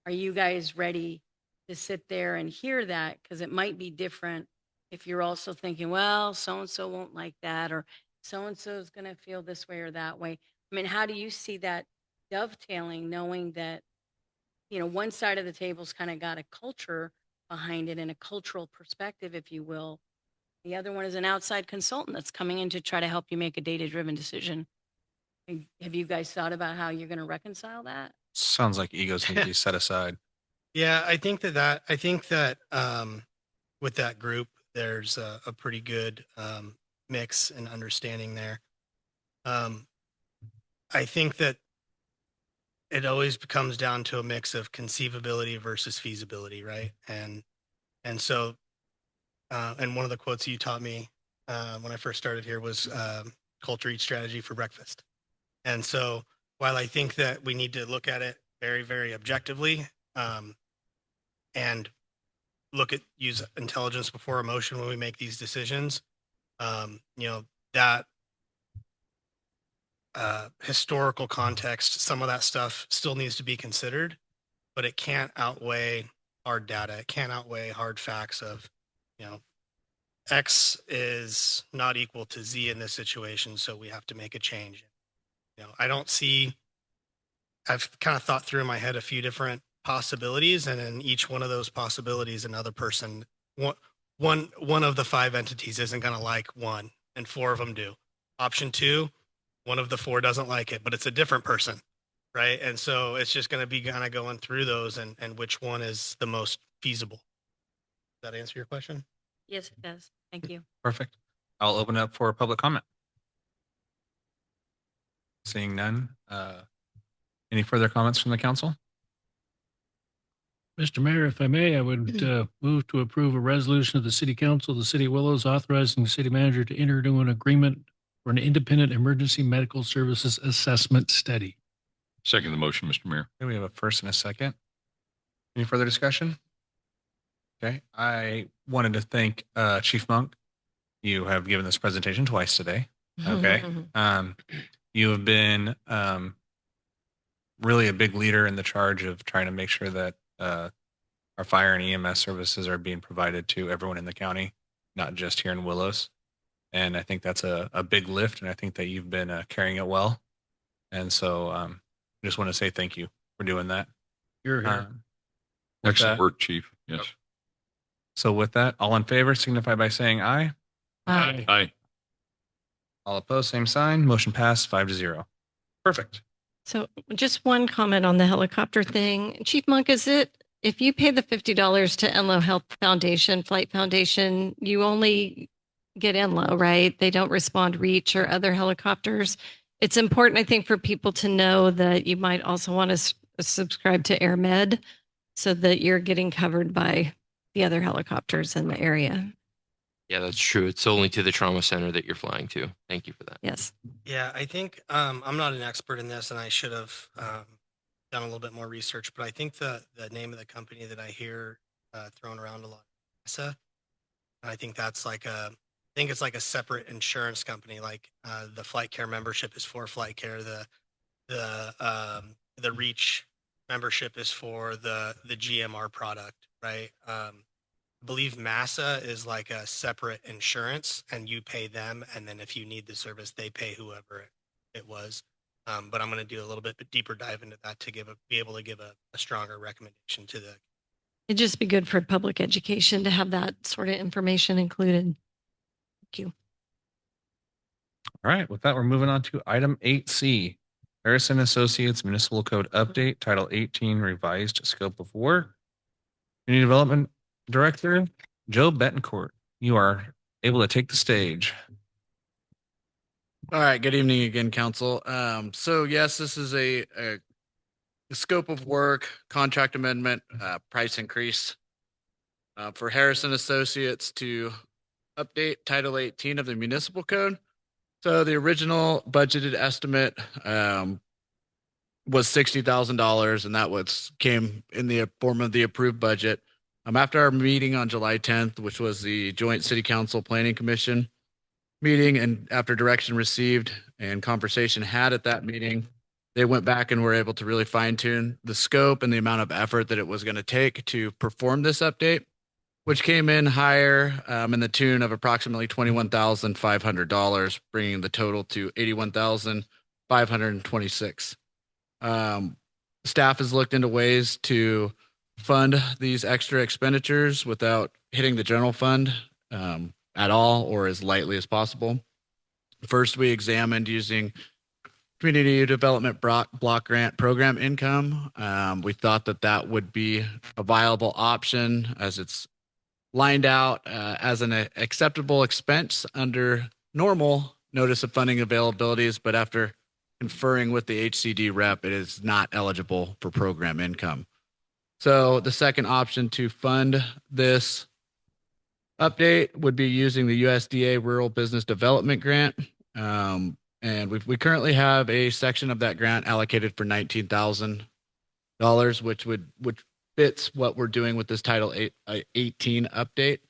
Are you guys ready to sit there and hear that? Because it might be different if you're also thinking, well, so-and-so won't like that, or so-and-so is going to feel this way or that way. How do you see that dovetailing, knowing that, one side of the table's kind of got a culture behind it and a cultural perspective, if you will. The other one is an outside consultant that's coming in to try to help you make a data-driven decision. Have you guys thought about how you're going to reconcile that? Sounds like egos need to be set aside. Yeah, I think that with that group, there's a pretty good mix and understanding there. I think that it always comes down to a mix of conceivability versus feasibility, right? And so, and one of the quotes you taught me when I first started here was culture eats strategy for breakfast. And so while I think that we need to look at it very, very objectively and use intelligence before emotion when we make these decisions, that historical context, some of that stuff still needs to be considered, but it can't outweigh hard data. It can't outweigh hard facts of, you know, X is not equal to Z in this situation, so we have to make a change. You know, I've kind of thought through in my head a few different possibilities, and in each one of those possibilities, another person, one of the 5 entities isn't going to like one, and 4 of them do. Option 2, one of the 4 doesn't like it, but it's a different person, right? And so it's just going to be kind of going through those and which one is the most feasible. Does that answer your question? Yes, it does. Thank you. Perfect. I'll open it up for public comment. Seeing none. Any further comments from the council? Mr. Mayor, if I may, I would move to approve a resolution of the City Council of the City of Willows authorizing the city manager to enter into an agreement for an independent emergency medical services assessment study. Second the motion, Mr. Mayor. Okay, we have a first and a second. Any further discussion? Okay, I wanted to thank Chief Monk. You have given this presentation twice today. Okay. You have been really a big leader in the charge of trying to make sure that our fire and EMS services are being provided to everyone in the county, not just here in Willows. And I think that's a big lift, and I think that you've been carrying it well. And so I just want to say thank you for doing that. You're here. With Excellent that- work, Chief. Yes. So with that, all in favor signify by saying aye. Aye. Aye. All opposed, same sign. Motion passed 5-0. Perfect. So just one comment on the helicopter thing. Chief Monk, is it, if you pay the $50 to Enloe Health Foundation, Flight Foundation, you only get Enloe, right? They don't respond Reach or other helicopters. It's important, I think, for people to know that you might also want to subscribe to AirMed so that you're getting covered by the other helicopters in the area. Yeah, that's true. It's only to the trauma center that you're flying to. Thank you for that. Yes. Yeah, I think I'm not an expert in this, and I should have done a little bit more research. But I think the name of the company that I hear thrown around a lot, NASA, and I think that's like I think it's like a separate insurance company. Like the Flight Care membership is for Flight Care. The Reach membership is for the GMR product, right? I believe Massa is like a separate insurance, and you pay them, and then if you need the service, they pay whoever it was. But I'm going to do a little bit deeper dive into that to be able to give a stronger recommendation to the. It'd just be good for public education to have that sort of information included. Thank you. All right. With that, we're moving on to item 8C. Harrison Associates Municipal Code Update, Title 18, Revised Scope of Work. Community Development Director, Joe Betancourt. You are able to take the stage. All right. Good evening again, council. So yes, this is a scope of work, contract amendment, price increase for Harrison Associates to update Title 18 of the municipal code. So the original budgeted estimate was $60,000, and that came in the form of the approved budget. After our meeting on July 10th, which was the Joint City Council Planning Commission meeting, and after direction received and conversation had at that meeting, they went back and were able to really fine tune the scope and the amount of effort that it was going to take to perform this update, which came in higher in the tune of approximately $21,500, bringing the total to $81,526. Staff has looked into ways to fund these extra expenditures without hitting the general fund at all, or as lightly as possible. First, we examined using Community Development Block Grant Program income. We thought that would be a viable option, as it's lined out as an acceptable expense under normal notice of funding availabilities, but after conferring with the HCD rep, it is not eligible for program income. So the second option to fund this update would be using the USDA Rural Business Development Grant. And we currently have a section of that grant allocated for $19,000, which fits what we're doing with this Title 18 update.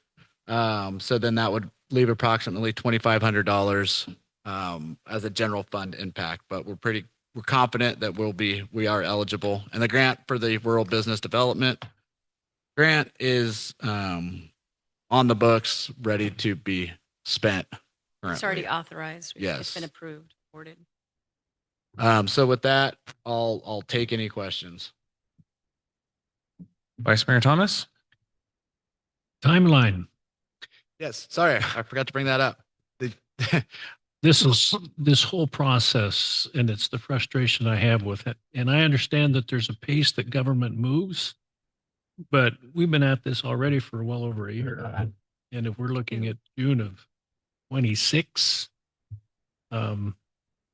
So then that would leave approximately $2,500 as a general fund impact, but we're confident that we are eligible. And the grant for the rural business development grant is on the books, ready to be spent currently. It's already authorized. It's Yes. been approved, awarded. So with that, I'll take any questions. Vice Mayor Thomas? Timeline. Yes, sorry, I forgot to bring that up. This whole process, and it's the frustration I have with it. And I understand that there's a pace that government moves, but we've been at this already for well over a year. And if we're looking at June of 26, I'm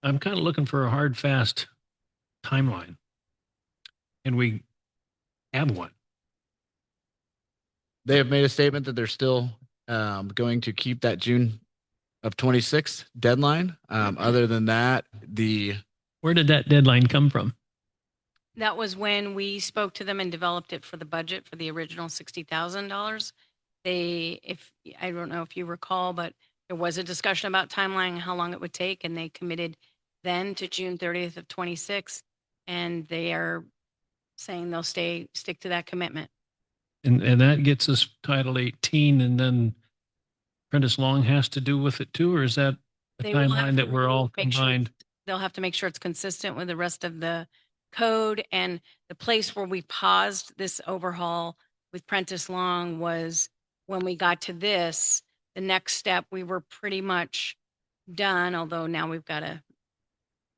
kind of looking for a hard, fast timeline. And we have one. They have made a statement that they're still going to keep that June of 26 deadline. Other than that, Where did that deadline come from? That was when we spoke to them and developed it for the budget for the original $60,000. I don't know if you recall, but there was a discussion about timeline and how long it would take, and they committed then to June 30th of 26, and they are saying they'll stick to that commitment. And that gets us Title 18, and then Prentice Long has to do with it too, or is that a They will have timeline that to we're all make sure combined? They'll have to make sure it's consistent with the rest of the code. And the place where we paused this overhaul with Prentice Long was when we got to this, the next step, we were pretty much done, although now we've got a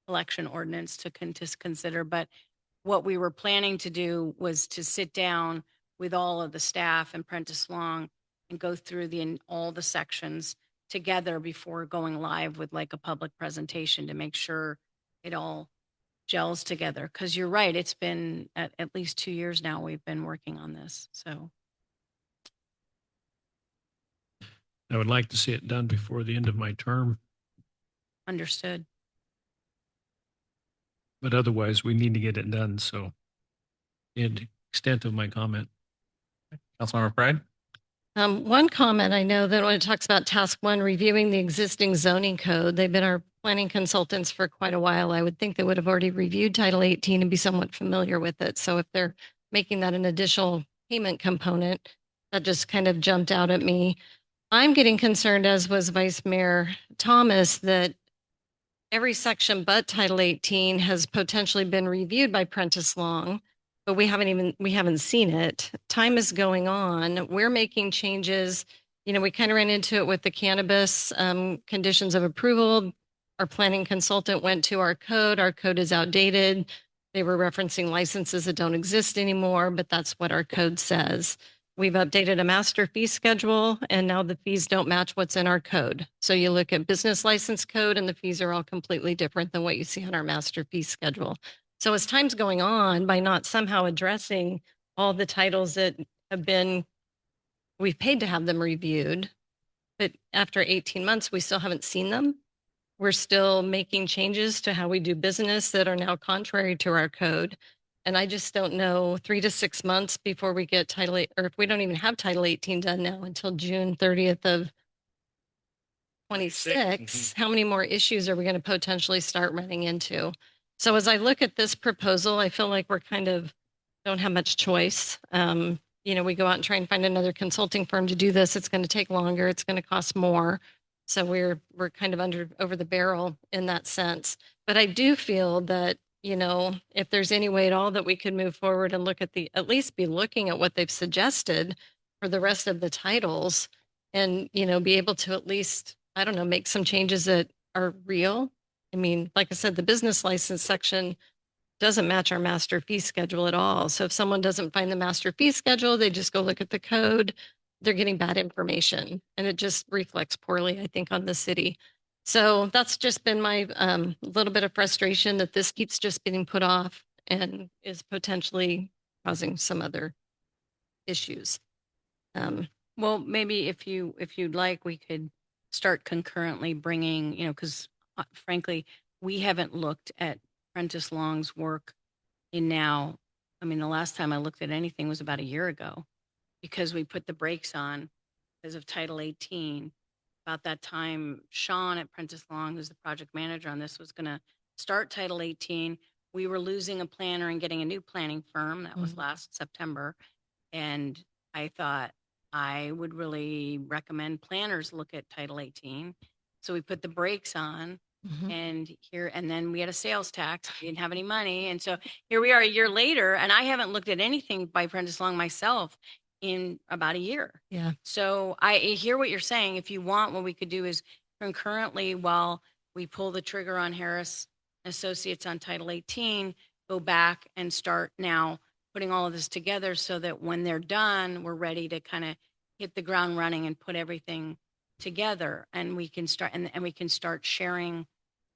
election ordinance to consider. But what we were planning to do was to sit down with all of the staff and Prentice Long and go through all the sections together before going live with like a public presentation to make sure it all gels together. Because you're right, it's been at least 2 years now we've been working on this. So I would like to see it done before the end of my term, understood. but otherwise we need to get it done. So the extent of my comment. Councilmember Pride? One comment, I know that when it talks about task one, reviewing the existing zoning code, they've been our planning consultants for quite a while. I would think they would have already reviewed Title 18 and be somewhat familiar with it. So if they're making that an additional payment component, that just kind of jumped out at me. I'm getting concerned, as was Vice Mayor Thomas, that every section but Title 18 has potentially been reviewed by Prentice Long, but we haven't seen it. Time is going on. We're making changes. You know, we kind of ran into it with the cannabis conditions of approval. Our planning consultant went to our code. Our code is outdated. They were referencing licenses that don't exist anymore, but that's what our code says. We've updated a master fee schedule, and now the fees don't match what's in our code. So you look at business license code and the fees are all completely different than what you see on our master fee schedule. So as time's going on, by not somehow addressing all the titles that we've paid to have them reviewed, but after 18 months, we still haven't seen them. We're still making changes to how we do business that are now contrary to our code. And I just don't know, 3 to 6 months before we get Title 8, or if we don't even have Title 18 done now until June 30th of 26, how many more issues are we going to potentially start running into? So as I look at this proposal, I feel like we're don't have much choice. You know, we go out and try and find another consulting firm to do this. It's going to take longer. It's going to cost more. So we're kind of over the barrel in that sense. But I do feel that, you know, if there's any way at all that we could move forward and at least be looking at what they've suggested for the rest of the titles and, you know, be able to at least, I don't know, make some changes that are real. I mean, like I said, the business license section doesn't match our master fee schedule at all. So if someone doesn't find the master fee schedule, they just go look at the code, they're getting bad information, and it just reflects poorly, I think, on the city. So that's just been my little bit of frustration that this keeps just getting put off and is potentially causing some other issues. Well, maybe if you'd like, we could start concurrently bringing, you know, because frankly, we haven't looked at Prentice Long's work the last time I looked at anything was about a year ago, because we put the brakes on because of Title 18. about that time, Sean at Prentice Long, who's the project manager on this, was going to start Title 18. We were losing a planner and getting a new planning firm. That was last September. And I thought I would really recommend planners look at Title 18. So we put the brakes on and then we had a sales tax. We didn't have any money. And so here we are a year later, and I haven't looked at anything by Prentice Long myself in about a year. Yeah. So I hear what you're saying. If you want, what we could do is concurrently, while we pull the trigger on Harris Associates on Title 18, go back and start now putting all of this together so that when they're done, we're ready to kind of hit the ground running and put everything together, and we can start and we can start sharing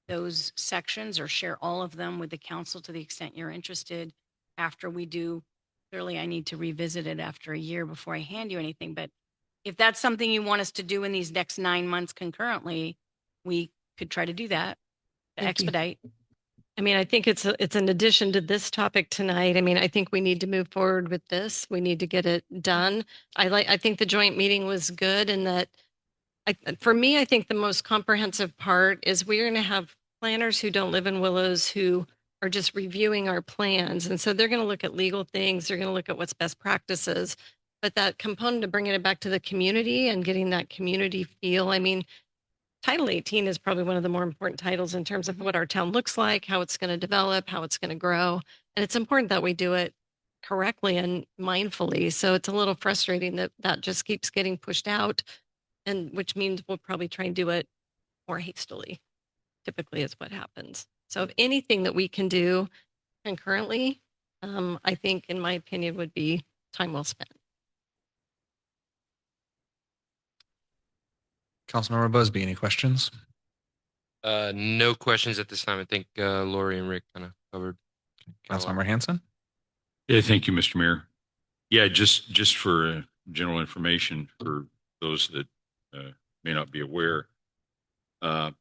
those sections or share all of them with the council to the extent you're interested. After we do, clearly I need to revisit it after a year before I hand you anything. But if that's something you want us to do in these next 9 months concurrently, we could try to do that to Thank you. expedite. I mean, I think it's an addition to this topic tonight. I mean, I think we need to move forward with this. We need to get it done. I think the joint meeting was good and that for me, I think the most comprehensive part is we're going to have planners who don't live in Willows who are just reviewing our plans. And so they're going to look at legal things. They're going to look at what's best practices. But that component of bringing it back to the community and getting that community feel, I mean, Title 18 is probably one of the more important titles in terms of what our town looks like, how it's going to develop, how it's going to grow. And it's important that we do it correctly and mindfully. So it's a little frustrating that that just keeps getting pushed out, and which means we'll probably try and do it more hastily, typically is what happens. So if anything that we can do concurrently, I think, in my opinion, would be time well spent. Councilmember Busby, any questions? No questions at this time. I think Lori and Rick kind of covered. Councilmember Hanson? Yeah, thank you, Mr. Mayor. Yeah, just for general information for those that may not be aware, I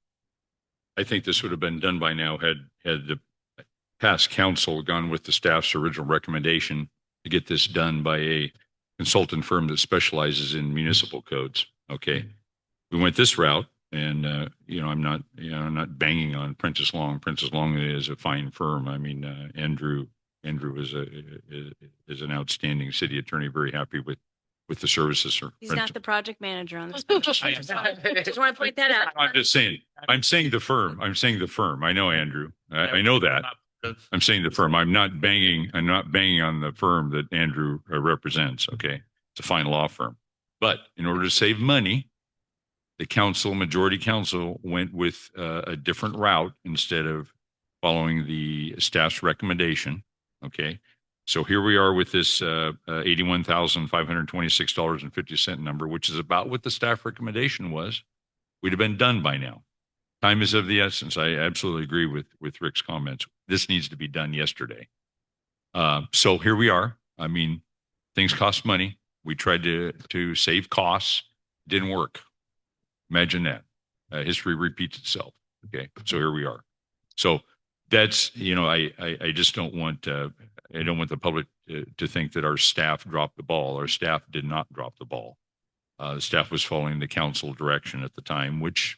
think this would have been done by now had the past council gone with the staff's original recommendation to get this done by a consultant firm that specializes in municipal codes. Okay, we went this route, and I'm not banging on Prentice Long. Prentice Long is a fine firm. I mean, Andrew is an outstanding city attorney. Very happy with the services. He's not the project manager on this. Just want to point that out. I'm just saying. I'm saying the firm. I know Andrew. I know that. I'm saying the firm. I'm not banging on the firm that Andrew represents. Okay, it's a fine law firm. But in order to save money, the majority council went with a different route instead of following the staff's recommendation. Okay. So here we are with this $81,526.50 number, which is about what the staff recommendation was. We'd have been done by now. Time is of the essence. I absolutely agree with Rick's comments. This needs to be done yesterday. So here we are. I mean, things cost money. We tried to save costs. Didn't work. Imagine that. History repeats itself. Okay. So here we are. So that's, I just don't want, I don't want the public to think that our staff dropped the ball. Our staff did not drop the ball. The staff was following the council direction at the time, which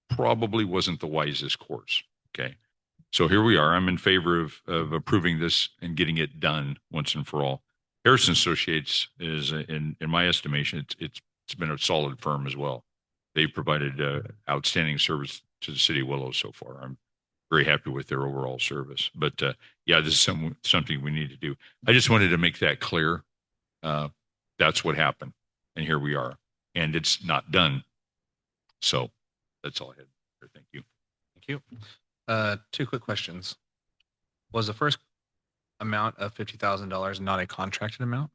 probably wasn't the wisest course. Okay. So here we are. I'm in favor of approving this and getting it done once and for all. Harrison Associates is, in my estimation, it's been a solid firm as well. They've provided outstanding service to the city of Willow so far. I'm very happy with their overall service. But yeah, this is something we need to do. I just wanted to make that clear. That's what happened. And here we are. And it's not done. So that's all I had. Thank you. Thank you. Two quick questions. Was the first amount of $50,000 not a contracted amount?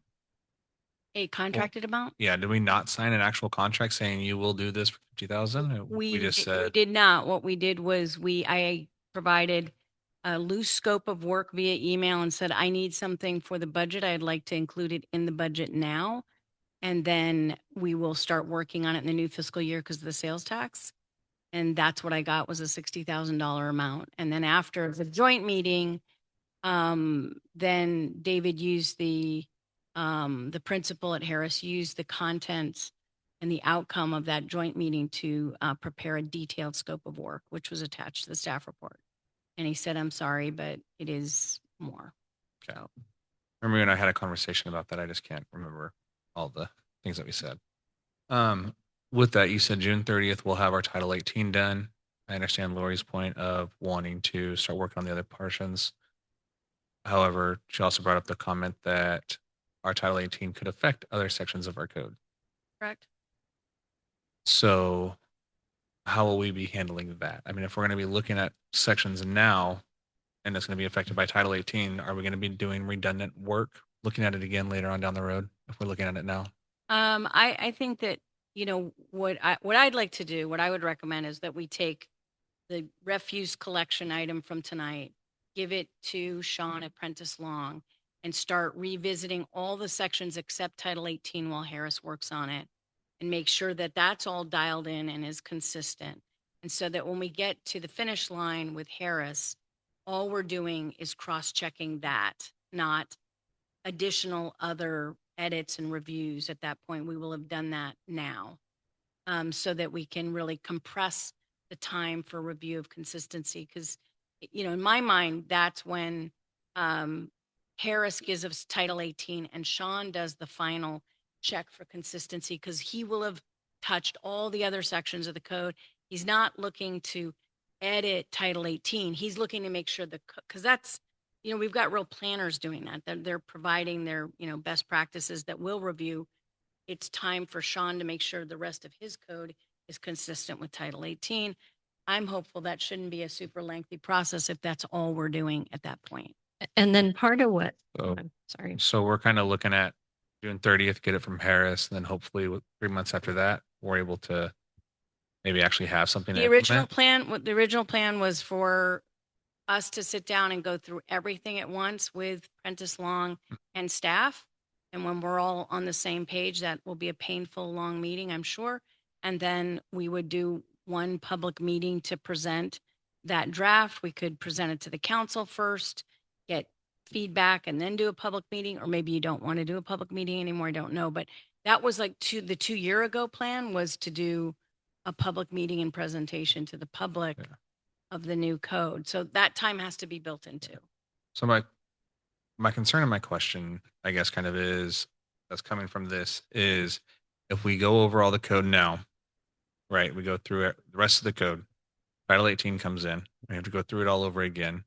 A contracted amount? Yeah. Did we not sign an actual contract saying you will do this for 50,000? We just We said, did not. What we did was I provided a loose scope of work via email and said, I need something for the budget. I'd like to include it in the budget now. And then we will start working on it in the new fiscal year because of the sales tax. And that's what I got was a $60,000 amount. And then after the joint meeting, then David used the principal at Harris used the contents and the outcome of that joint meeting to prepare a detailed scope of work, which was attached to the staff report. And he said, I'm sorry, but it is more. Okay. So Remember you and I had a conversation about that. I just can't remember all the things that we said. With that, you said June 30th, we'll have our Title 18 done. I understand Lori's point of wanting to start working on the other portions. However, she also brought up the comment that our Title 18 could affect other sections of our code. correct. So how will we be handling that? I mean, if we're going to be looking at sections now and it's going to be affected by Title 18, are we going to be doing redundant work, looking at it again later on down the road if we're looking at it now? I think that, you know, what I'd like to do, what I would recommend is that we take the refuse collection item from tonight, give it to Sean at Prentice Long, and start revisiting all the sections except Title 18 while Harris works on it, and make sure that that's all dialed in and is consistent. And so that when we get to the finish line with Harris, all we're doing is cross-checking that, not additional other edits and reviews. At that point, we will have done that now, so that we can really compress the time for review of consistency. Because, you know, in my mind, that's when Harris gives us Title 18 and Sean does the final check for consistency, because he will have touched all the other sections of the code. He's not looking to edit Title 18. He's looking to make sure because that's, you know, we've got real planners doing that. They're providing their, you know, best practices that we'll review. It's time for Sean to make sure the rest of his code is consistent with Title 18. I'm hopeful that shouldn't be a super lengthy process if that's all we're doing at that point. And then part of what, So, I'm sorry. so we're kind of looking at June 30th, get it from Harris, and then hopefully 3 months after that, we're able to maybe actually have something to The original implement. plan was for us to sit down and go through everything at once with Prentice Long and staff. And when we're all on the same page, that will be a painful, long meeting, I'm sure. And then we would do one public meeting to present that draft. We could present it to the council first, get feedback, and then do a public meeting. Or maybe you don't want to do a public meeting anymore. I don't know. But that was like the 2 year ago plan was to do a public meeting and presentation to the public of the new code. So that time has to be built into. So my concern and my question, I guess, kind of is that's coming from this is if we go over all the code now, right? We go through it, the rest of the code. Title 18 comes in. We have to go through it all over again.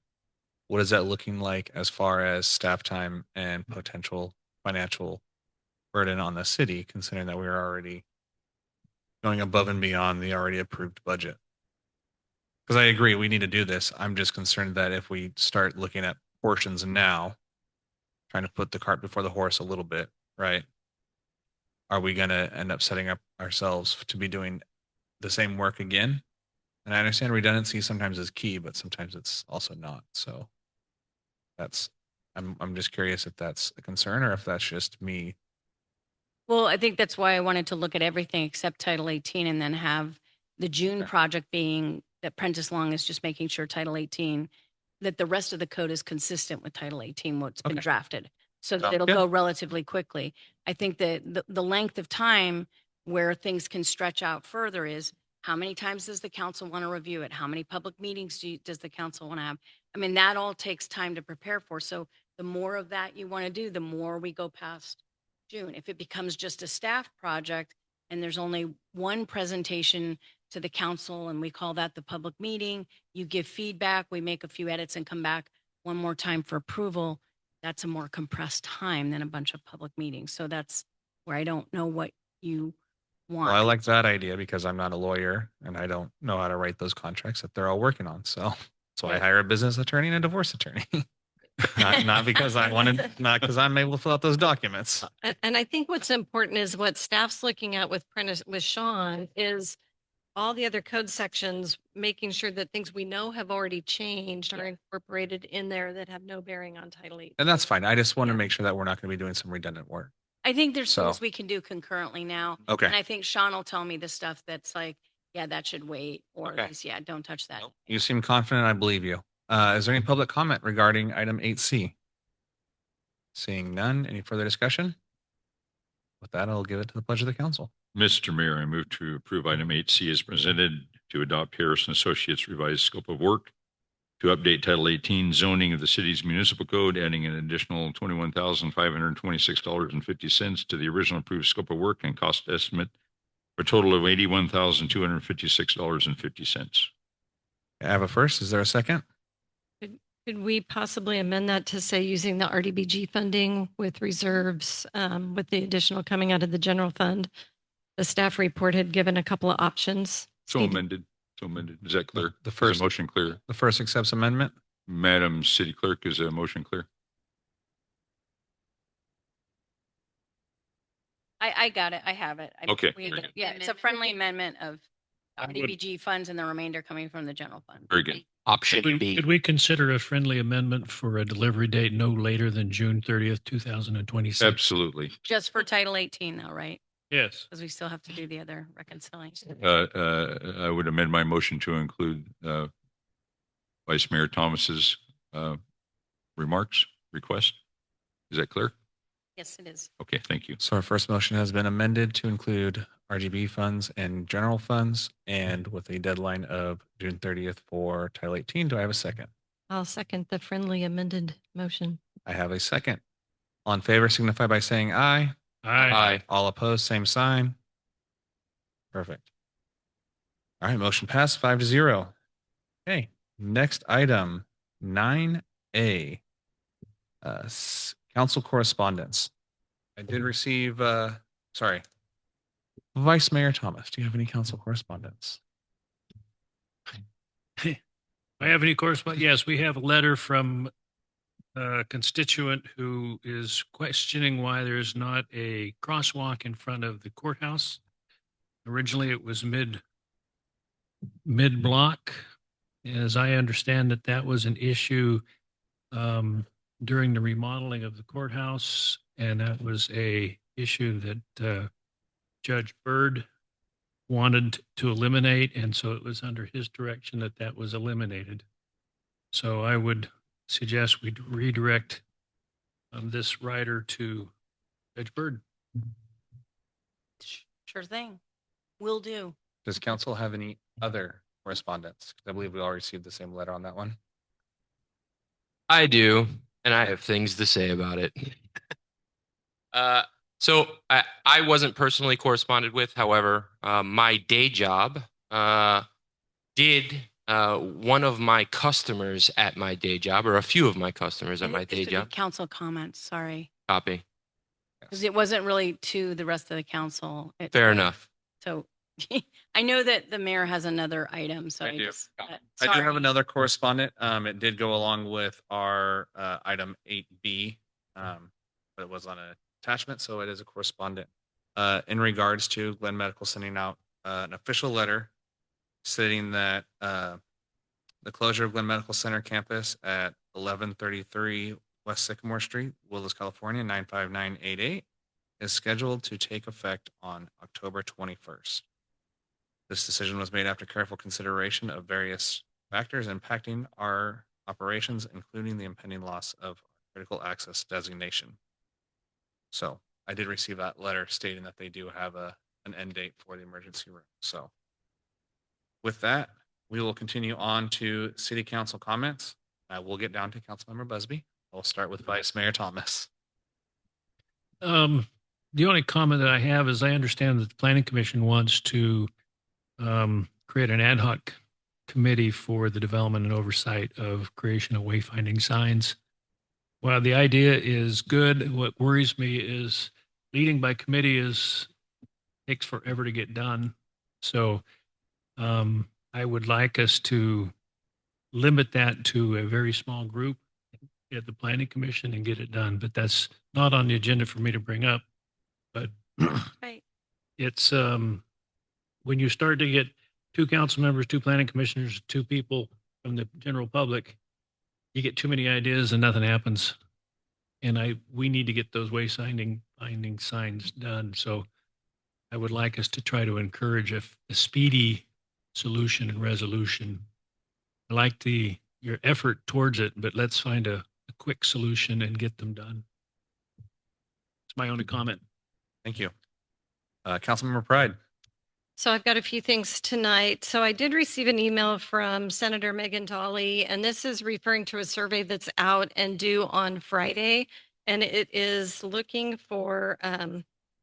What is that looking like as far as staff time and potential financial burden on the city, considering that we're already going above and beyond the already approved budget? Because I agree, we need to do this. I'm just concerned that if we start looking at portions now, trying to put the cart before the horse a little bit, right? Are we going to end up setting up ourselves to be doing the same work again? And I understand redundancy sometimes is key, but sometimes it's also not. So I'm just curious if that's a concern or if that's just me. Well, I think that's why I wanted to look at everything except Title 18 and then have the June project being that Prentice Long is just making sure Title 18, that the rest of the code is consistent with Title 18, what's been Okay. drafted, so that Sounds it'll good. go relatively quickly. I think that the length of time where things can stretch out further is how many times does the council want to review it? How many public meetings does the council want to have? I mean, that all takes time to prepare for. So the more of that you want to do, the more we go past June. If it becomes just a staff project and there's only one presentation to the council and we call that the public meeting, you give feedback, we make a few edits and come back one more time for approval, that's a more compressed time than a bunch of public meetings. So that's where I don't know what you want. Well, I like that idea because I'm not a lawyer and I don't know how to write those contracts that they're all working on. So I hire a business attorney and a divorce attorney. not because I wanted, not because I'm able to fill out those documents. And I think what's important is what staff's looking at with Sean is all the other code sections, making sure that things we know have already changed are incorporated in there that have no bearing on Title 8. And that's fine. I just want to make sure that we're not going to be doing some redundant work. I think there's So- things we can do concurrently now. Okay. And I think Sean will tell me the stuff that's like, yeah, that should wait, or Okay. yeah, don't touch that. You seem confident. I believe you. Is there any public comment regarding item 8C? Seeing none, any further discussion? With that, I'll give it to the pleasure of the council. Mr. Mayor, I move to approve item 8C as presented to adopt Harrison Associates revised scope of work to update Title 18 zoning of the city's municipal code, adding an additional $21,526.50 to the original approved scope of work and cost estimate for a total of $81,256.50. I have a first. Is there a second? Could we possibly amend that to say using the RDBG funding with reserves, with the additional coming out of the general fund? The staff report had given a couple of options. So Steve- amended. So amended. Is that clear? The Is first- the motion clear? The first accepts amendment. Madam City Clerk, is the motion clear? I got it. I have it. Okay, We- very good. Yeah, it's a friendly amendment of RDBG funds and the remainder coming from the general fund. Very good. Option Could B. we consider a friendly amendment for a delivery date no later than June 30th, 2026? Absolutely. Just for Title 18 though, right? Yes. Because we still have to do the other reconciliation. I would amend my motion to include Vice Mayor Thomas's remarks, request. Is that clear? Yes, it is. Okay, thank you. So our first motion has been amended to include RGB funds and general funds, and with a deadline of June 30th for Title 18. Do I have a second? I'll second the friendly amended motion. I have a second. All in favor signify by saying aye. Aye. All opposed, same sign. Perfect. All right, motion passed 5-0. Okay, next item, 9A. Council correspondence. I did receive, Vice Mayor Thomas, do you have any council correspondence? I have any correspondence? Yes, we have a letter from a constituent who is questioning why there's not a crosswalk in front of the courthouse. Originally, it was mid-block. As I understand it, that was an issue during the remodeling of the courthouse, and that was a issue that Judge Byrd wanted to eliminate, and so it was under his direction that that was eliminated. So I would suggest we redirect this rider to Judge Byrd. Sure thing. Will do. Does council have any other correspondence? I believe we all received the same letter on that one. I do, and I have things to say about it. So I wasn't personally corresponded with. However, my day job did one of my customers at my day job, or a few of my customers at my day job. Council comments, sorry. Copy. Because it wasn't really to the rest of the council. Fair enough. So I know that the mayor has another item, so I I do. just. I do have sorry. another correspondent. It did go along with our item 8B, but it was on an attachment, so it is a correspondent. In regards to Glenn Medical sending out an official letter stating that the closure of Glenn Medical Center campus at 1133 West Sycamore Street, Willis, California, 95988, is scheduled to take effect on October 21st. This decision was made after careful consideration of various factors impacting our operations, including the impending loss of critical access designation. So I did receive that letter stating that they do have an end date for the emergency room. So with that, we will continue on to city council comments. We'll get down to Councilmember Busby. We'll start with Vice Mayor Thomas. The only comment that I have is I understand that the planning commission wants to create an ad hoc committee for the development and oversight of creation of wayfinding signs. While the idea is good, what worries me is leading by committee takes forever to get done. So I would like us to limit that to a very small group at the planning commission and get it done. But that's not on the agenda for me to bring up. But Right. it's when you start to get 2 council members, 2 planning commissioners, 2 people from the general public, you get too many ideas and nothing happens. And we need to get those wayfinding signs done. So I would like us to try to encourage a speedy solution and resolution. I like your effort towards it, but let's find a quick solution and get them done. It's my only comment. Thank you. Councilmember Pride. So I've got a few things tonight. So I did receive an email from Senator Megan Dolly, and this is referring to a survey that's out and due on Friday. And it is looking for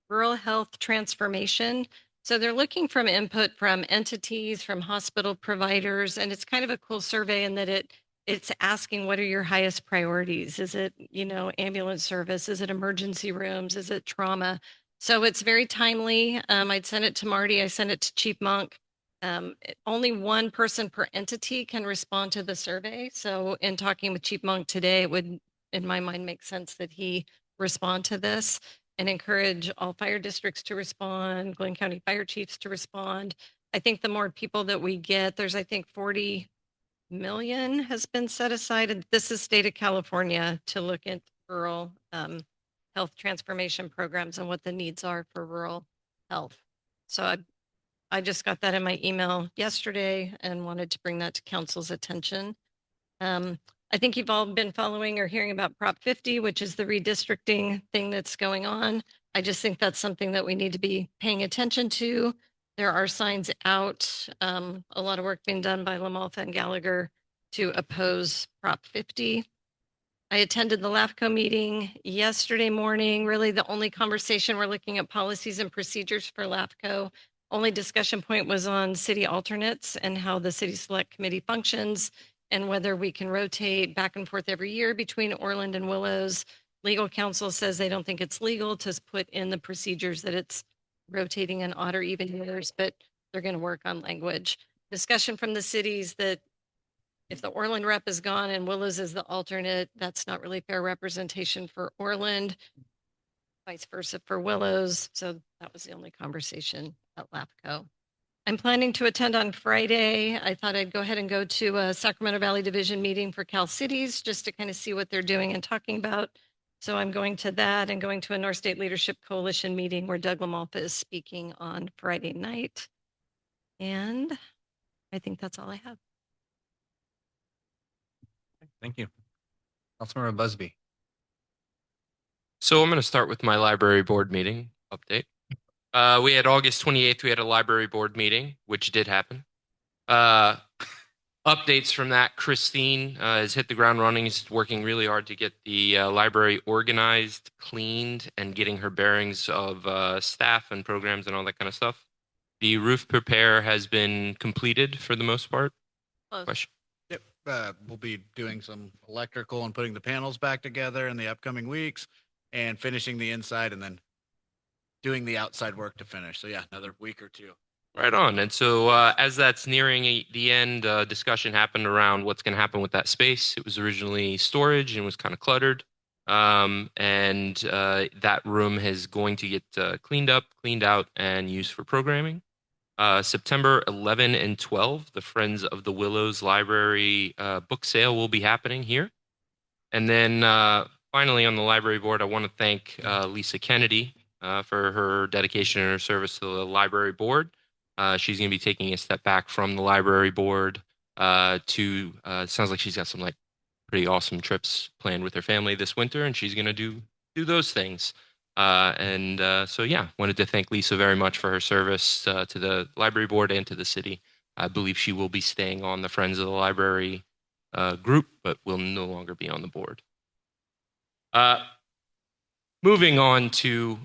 rural health transformation. So they're looking from input from entities, from hospital providers, and it's kind of a cool survey in that it's asking what are your highest priorities? Is it, ambulance service? Is it emergency rooms? Is it trauma? So it's very timely. I'd sent it to Marty. I sent it to Chief Monk. Only one person per entity can respond to the survey. So in talking with Chief Monk today, it would, in my mind, make sense that he respond to this and encourage all fire districts to respond, Glenn County fire chiefs to respond. I think the more people that we get, there's, I think, 40 million has been set aside. And this is state of California to look at rural health transformation programs and what the needs are for rural health. So I just got that in my email yesterday and wanted to bring that to council's attention. I think you've all been following or hearing about Prop 50, which is the redistricting thing that's going on. I just think that's something that we need to be paying attention to. There are signs out, a lot of work being done by Lamalfa and Gallagher to oppose Prop 50. I attended the LAFCO meeting yesterday morning. Really, the only conversation, we're looking at policies and procedures for LAFCO. Only discussion point was on city alternates and how the city select committee functions and whether we can rotate back and forth every year between Orland and Willows. Legal counsel says they don't think it's legal to put in the procedures that it's rotating in odd or even years, but they're going to work on language. Discussion from the cities that if the Orland rep is gone and Willows is the alternate, that's not really fair representation for Orland, vice versa for Willows. So that was the only conversation at LAFCO. I'm planning to attend on Friday. I thought I'd go ahead and go to a Sacramento Valley Division meeting for Cal Cities just to kind of see what they're doing and talking about. So I'm going to that and going to a North State Leadership Coalition meeting where Doug Lamalfa is speaking on Friday night. And I think that's all I have. Thank you. Councilmember Busby. So I'm going to start with my library board meeting update. We had August 28th, we had a library board meeting, which did happen. Updates from that, Christine has hit the ground running. Is working really hard to get the library organized, cleaned, and getting her bearings of staff and programs and all that kind of stuff. The roof repair has been completed for the most part. Close. Question? Yep. We'll be doing some electrical and putting the panels back together in the upcoming weeks and finishing the inside and then doing the outside work to finish. So yeah, another week or two. Right on. And so as that's nearing the end, discussion happened around what's going to happen with that space. It was originally storage and was kind of cluttered. And that room is going to get cleaned up, cleaned out, and used for programming. September 11 and 12, the Friends of the Willows Library book sale will be happening here. And then finally on the library board, I want to thank Lisa Kennedy for her dedication and her service to the library board. She's going to be taking a step back from the library board to, sounds like she's got some like pretty awesome trips planned with her family this winter, and she's going to do those things. So yeah, wanted to thank Lisa very much for her service to the library board and to the city. I believe she will be staying on the Friends of the Library group, but will no longer be on the board. Moving on to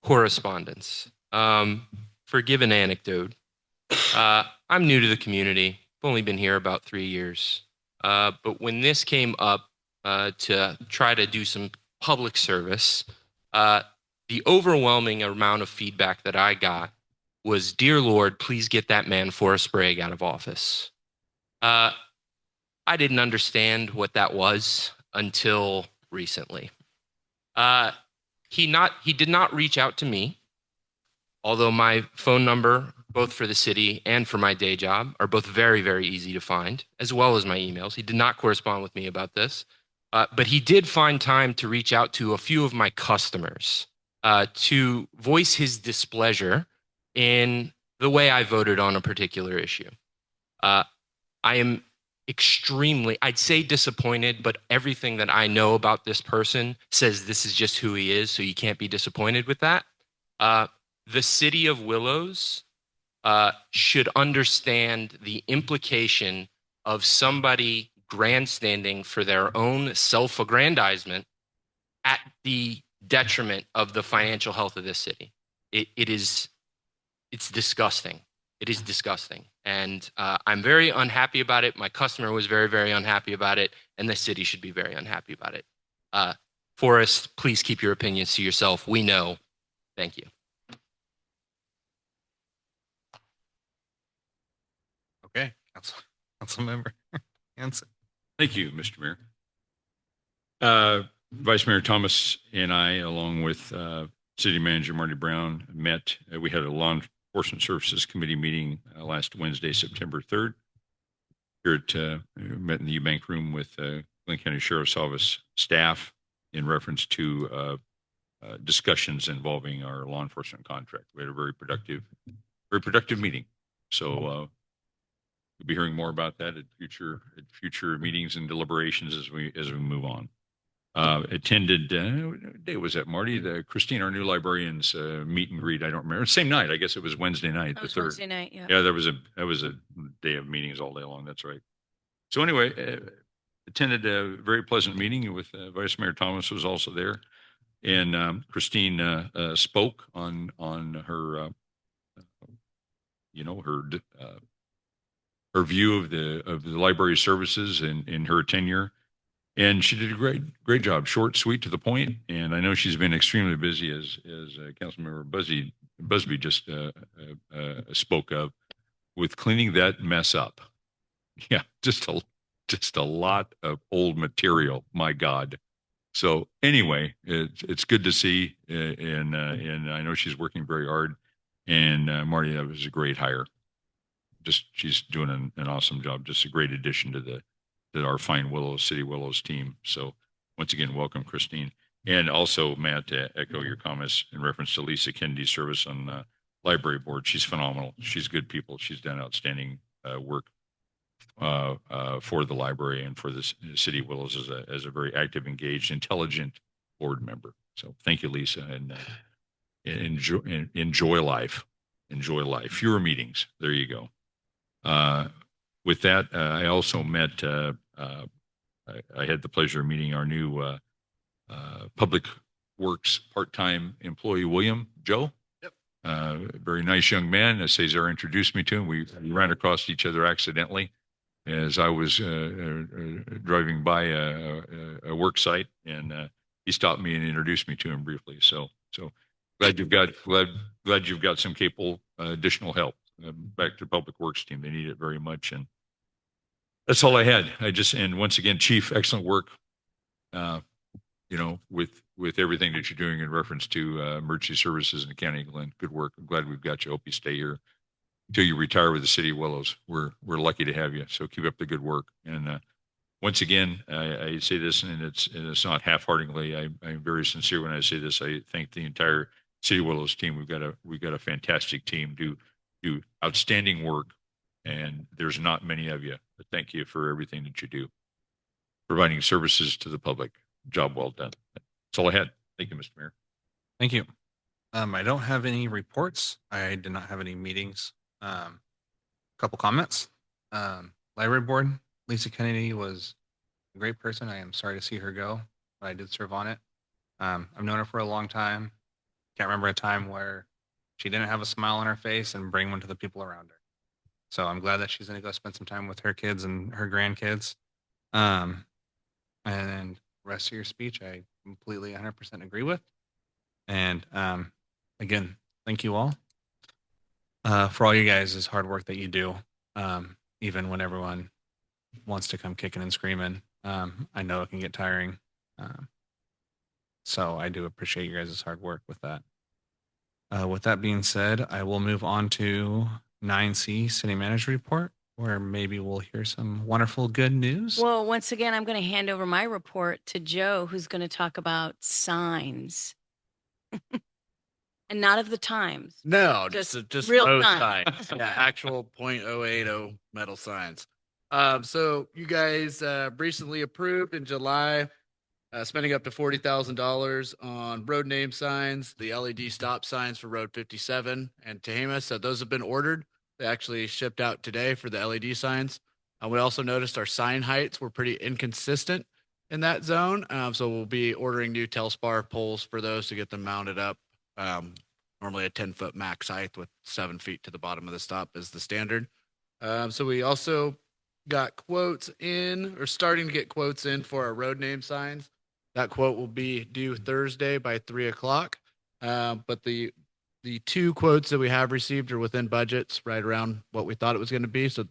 correspondence. Forgive an anecdote. I'm new to the community. I've only been here about 3 years. But when this came up to try to do some public service, the overwhelming amount of feedback that I got was, "Dear Lord, please get that man Forrest Sprague out of office." I didn't understand what that was until recently. He did not reach out to me, although my phone number, both for the city and for my day job, are both very, very easy to find, as well as my emails. He did not correspond with me about this. But he did find time to reach out to a few of my customers to voice his displeasure in the way I voted on a particular issue. I am extremely, I'd say disappointed, but everything that I know about this person says this is just who he is, so you can't be disappointed with that. The city of Willows should understand the implication of somebody grandstanding for their own self-aggrandizement at the detriment of the financial health of this city. It's disgusting. It is disgusting. And I'm very unhappy about it. My customer was very, very unhappy about it. And the city should be very unhappy about it. Forrest, please keep your opinions to yourself. We know. Thank you. Okay, Councilmember Hanson. Thank you, Mr. Mayor. Vice Mayor Thomas and I, along with City Manager Marty Brown, met. We had a Law Enforcement Services Committee meeting last Wednesday, September 3rd. Here at we met in the Eubank room with Glenn County Sheriff's Office staff in reference to discussions involving our law enforcement contract. We had a very productive meeting. So we'll be hearing more about that at future meetings and deliberations as we move on. Attended, what day was that, Marty? Christine, our new librarian's meet and greet. I don't remember. Same night. I guess it was Wednesday night, the 3rd. Wednesday night, yeah. Yeah, that was a day of meetings all day long. That's right. So anyway, attended a very pleasant meeting with Vice Mayor Thomas was also there, and Christine spoke on her her view of the library services in her tenure. And she did a great job, short, sweet, to the point. And I know she's been extremely busy, as Councilmember Busby just spoke of, with cleaning that mess up. Yeah, just a lot of old material. My God. So anyway, it's good to see, and I know she's working very hard. And Marty, that was a great hire. She's doing an awesome job. Just a great addition to our fine City Willows team. So once again, welcome, Christine. And also, Matt, to echo your comments in reference to Lisa Kennedy's service on the library board. She's phenomenal. She's good people. She's done outstanding work for the library and for the City of Willows as a very active, engaged, intelligent board member. So thank you, Lisa, and enjoy life. Enjoy life. Fewer meetings. There you go. With that, I also met, I had the pleasure of meeting our new Public Works part-time employee, William Joe. Yep. Very nice young man. Cesar introduced me to him. We ran across each other accidentally as I was driving by a work site, and he stopped me and introduced me to him briefly. So glad you've got some capable additional help. Back to the Public Works team. They need it very much. And that's all I had. And once again, Chief, excellent work, with everything that you're doing in reference to emergency services in the county of Glenn. Good work. I'm glad we've got you. Hope you stay here until you retire with the City of Willows. We're lucky to have you. So keep up the good work. And once again, I say this, and it's not half-heartedly. I'm very sincere when I say this. I thank the entire City of Willows team. We've got a fantastic team. Do outstanding work, and there's not many of you, but thank you for everything that you do, providing services to the public. Job well done. That's all I had. Thank you, Mr. Mayor. Thank you. I don't have any reports. I did not have any meetings. Couple comments. Library board, Lisa Kennedy was a great person. I am sorry to see her go, but I did serve on it. I've known her for a long time. Can't remember a time where she didn't have a smile on her face and bring one to the people around her. So I'm glad that she's going to go spend some time with her kids and her grandkids. And then the rest of your speech, I completely 100% agree with. And again, thank you all for all you guys' hard work that you do, even when everyone wants to come kicking and screaming. I know it can get tiring. So I do appreciate you guys' hard work with that. With that being said, I will move on to 9C City Manager Report, where maybe we'll hear some wonderful good news. Well, once again, I'm going to hand over my report to Joe, who's going to talk about signs. And not of the times. No, Just just real road time. signs. Yeah, actual .080 metal signs. So you guys recently approved in July spending up to $40,000 on road name signs, the LED stop signs for Road 57 and Tehama. So those have been ordered. They actually shipped out today for the LED signs. We also noticed our sign heights were pretty inconsistent in that zone. So we'll be ordering new Telspar poles for those to get them mounted up. Normally a 10-foot max height with 7 feet to the bottom of the stop is the standard. So we also got quotes in, or starting to get quotes in for our road name signs. That quote will be due Thursday by 3 o'clock. But the two quotes that we have received are within budgets, right around what we thought it was going to be. So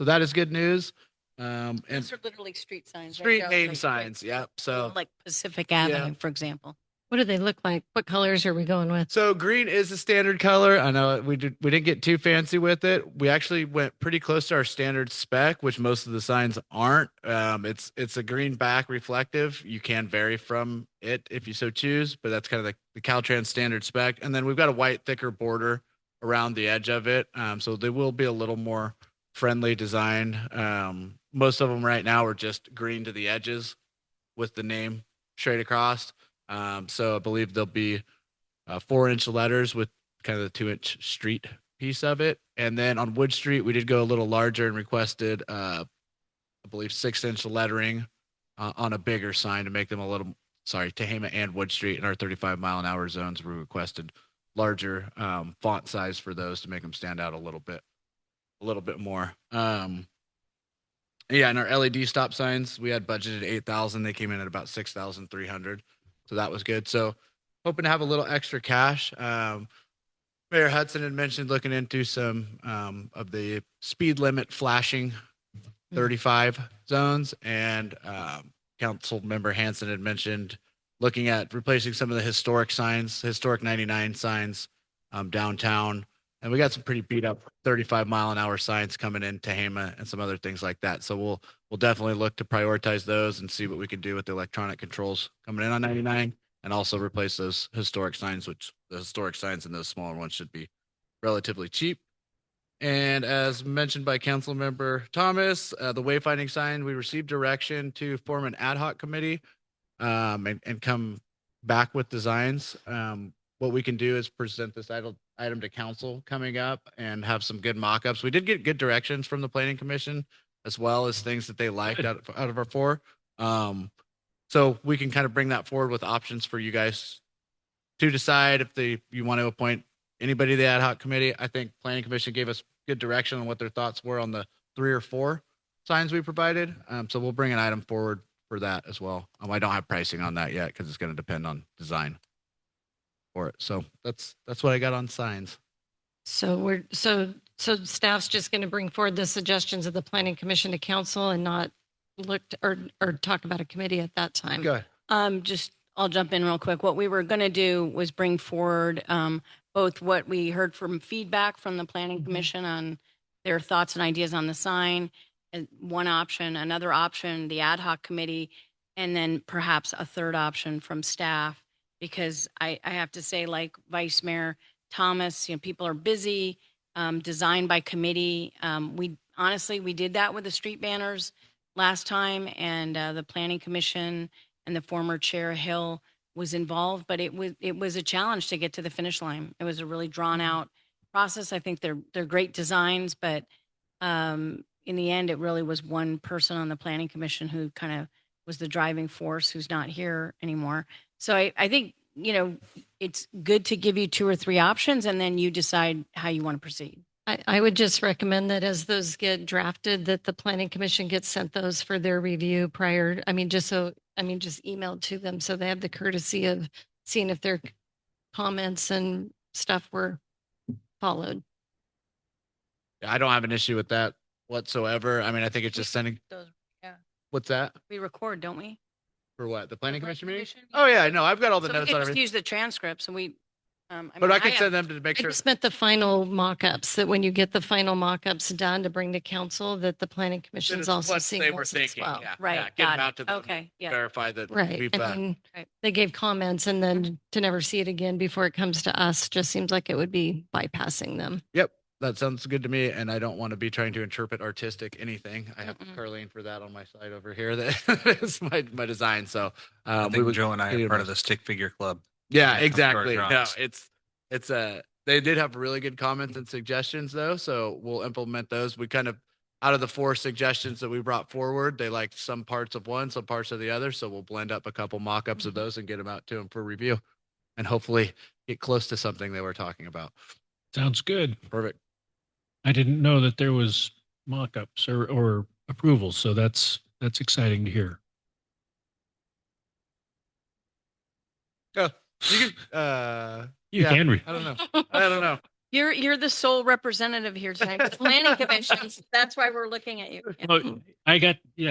that is good news. And Those are literally street signs. right? street They're name like- signs. Yep. So Like Pacific Avenue, for example. What do they look like? What colors are we going with? So green is the standard color. I know we didn't get too fancy with it. We actually went pretty close to our standard spec, which most of the signs aren't. It's a green back reflective. You can vary from it if you so choose, but that's kind of the Caltrans standard spec. And then we've got a white thicker border around the edge of it. So they will be a little more friendly design. Most of them right now are just green to the edges with the name straight across. So I believe there'll be 4-inch letters with kind of the 2-inch street piece of it. And then on Wood Street, we did go a little larger and requested, I believe, 6-inch lettering on a bigger sign to make them a little, Tehama and Wood Street in our 35-mile-an-hour zones. We requested larger font size for those to make them stand out a little bit more. Yeah, and our LED stop signs, we had budgeted 8,000. They came in at about 6,300. So that was good. So hoping to have a little extra cash. Mayor Hudson had mentioned looking into some of the speed limit flashing 35 zones, and Council Member Hanson had mentioned looking at replacing some of the historic signs, historic 99 signs downtown. And we got some pretty beat up 35-mile-an-hour signs coming in Tehama and some other things like that. So we'll definitely look to prioritize those and see what we can do with the electronic controls coming in on 99, and also replace those historic signs, which the historic signs and those smaller ones should be relatively cheap. And as mentioned by Council Member Thomas, the wayfinding sign, we received direction to form an ad hoc committee and come back with designs. What we can do is present this item to council coming up and have some good mock-ups. We did get good directions from the Planning Commission, as well as things that they liked out of our four. So we can kind of bring that forward with options for you guys to decide if you want to appoint anybody to the ad hoc committee. I think Planning Commission gave us good direction on what their thoughts were on the 3 or 4 signs we provided. So we'll bring an item forward for that as well. I don't have pricing on that yet because it's going to depend on design for it. So that's what I got on signs. So so staff's just going to bring forward the suggestions of the planning commission to council and not look or talk about a committee at that time. Go ahead. I'll jump in real quick. What we were going to do was bring forward both what we heard from feedback from the planning commission on their thoughts and ideas on the sign, and one option, another option, the ad hoc committee, and then perhaps a third option from staff. Because I have to say, like Vice Mayor Thomas, people are busy, designed by committee. We did that with the street banners last time, and the Planning Commission and the former Chair Hill was involved, but it was a challenge to get to the finish line. It was a really drawn out process. I think they're great designs, but in the end, it really was one person on the Planning Commission who kind of was the driving force, who's not here anymore. So I think, it's good to give you 2 or 3 options, and then you decide how you want to proceed. I would just recommend that as those get drafted, that the planning commission gets sent those for their review prior. Just emailed to them so they have the courtesy of seeing if their comments and stuff were followed. I don't have an issue with that whatsoever. I think it's just sending. Those, yeah. What's that? We record, don't we? For what? The Planning Commission meeting? Commission? Oh, yeah. No, I've got all the So we notes could on just everything. use the transcripts, and we. But I can have- send them to make I sure. just meant the final mock-ups, that when you get the final mock-ups done to bring to council, that the planning commission is also seeing they were those as thinking. well. Yeah, Right, yeah, get got them it. out to them. Okay, yeah. Verify that Right. we've. Right. They gave comments, and then to never see it again before it comes to us just seems like it would be bypassing them. Yep. that sounds good to me. And I don't want to be trying to interpret artistic anything. I have Mm-mm. Carlene for that on my side over here. That is my design. So I we think would Joe and I continue are to part of mess- the stick figure club. Yeah, when it comes to our exactly. No, drawings. it's they did have really good comments and suggestions though, so we'll implement those. We kind of out of the 4 suggestions that we brought forward, they liked some parts of one, some parts of the other, so we'll blend up a couple mock-ups of those and get them out to them for review and hopefully get close to something they were talking about. Sounds good. Perfect. I didn't know that there was mock-ups or approvals, so that's exciting to hear. Oh, you can You yeah, can read. I don't know. I don't know. You're the sole representative here tonight, for planning commissions. That's why we're looking at you. Well,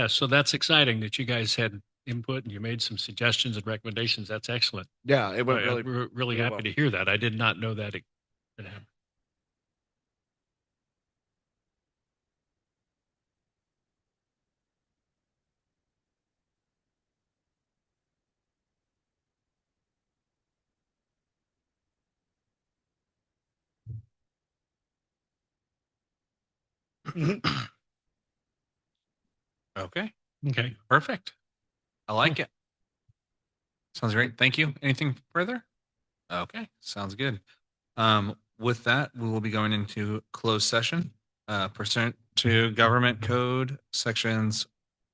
so that's exciting that you guys had input and you made some suggestions and recommendations. That's excellent. Yeah, it went really We're really really happy well. to hear that. I did not know that it happened. Okay, Okay. perfect. I like it. Sounds great. Thank you. Anything further? Okay, sounds good. With that, we will be going into closed session pursuant to Government Code Sections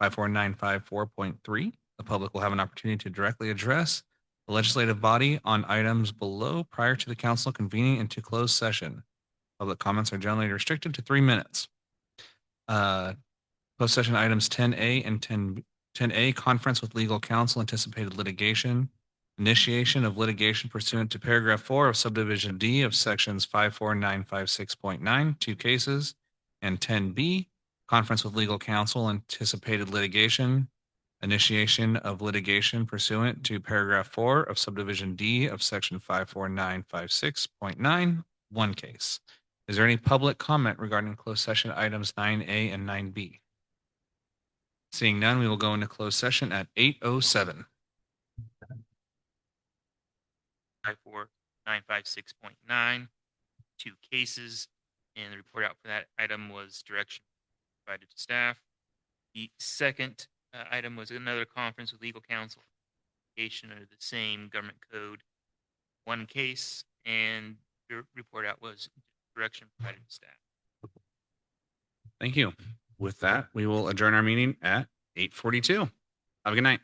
54954.3. The public will have an opportunity to directly address the legislative body on items below prior to the council convening into closed session. Public comments are generally restricted to 3 minutes. Closed session items 10A and 10A, conference with legal counsel, anticipated litigation, initiation of litigation pursuant to paragraph 4 of subdivision D of sections 54956.9, 2 cases, and 10B, conference with legal counsel, anticipated litigation, initiation of litigation pursuant to paragraph 4 of subdivision D of section 54956.9, 1 case. Is there any public comment regarding closed session items 9A and 9B? Seeing none, we will go into closed session at 8:07. 54956.9, 2 cases, and the report out for that item was direction provided to staff. The second item was another conference with legal counsel, litigation under the same government code, 1 case, and the report out was direction provided to staff. Thank you. With that, we will adjourn our meeting at 8:42. Have a good night.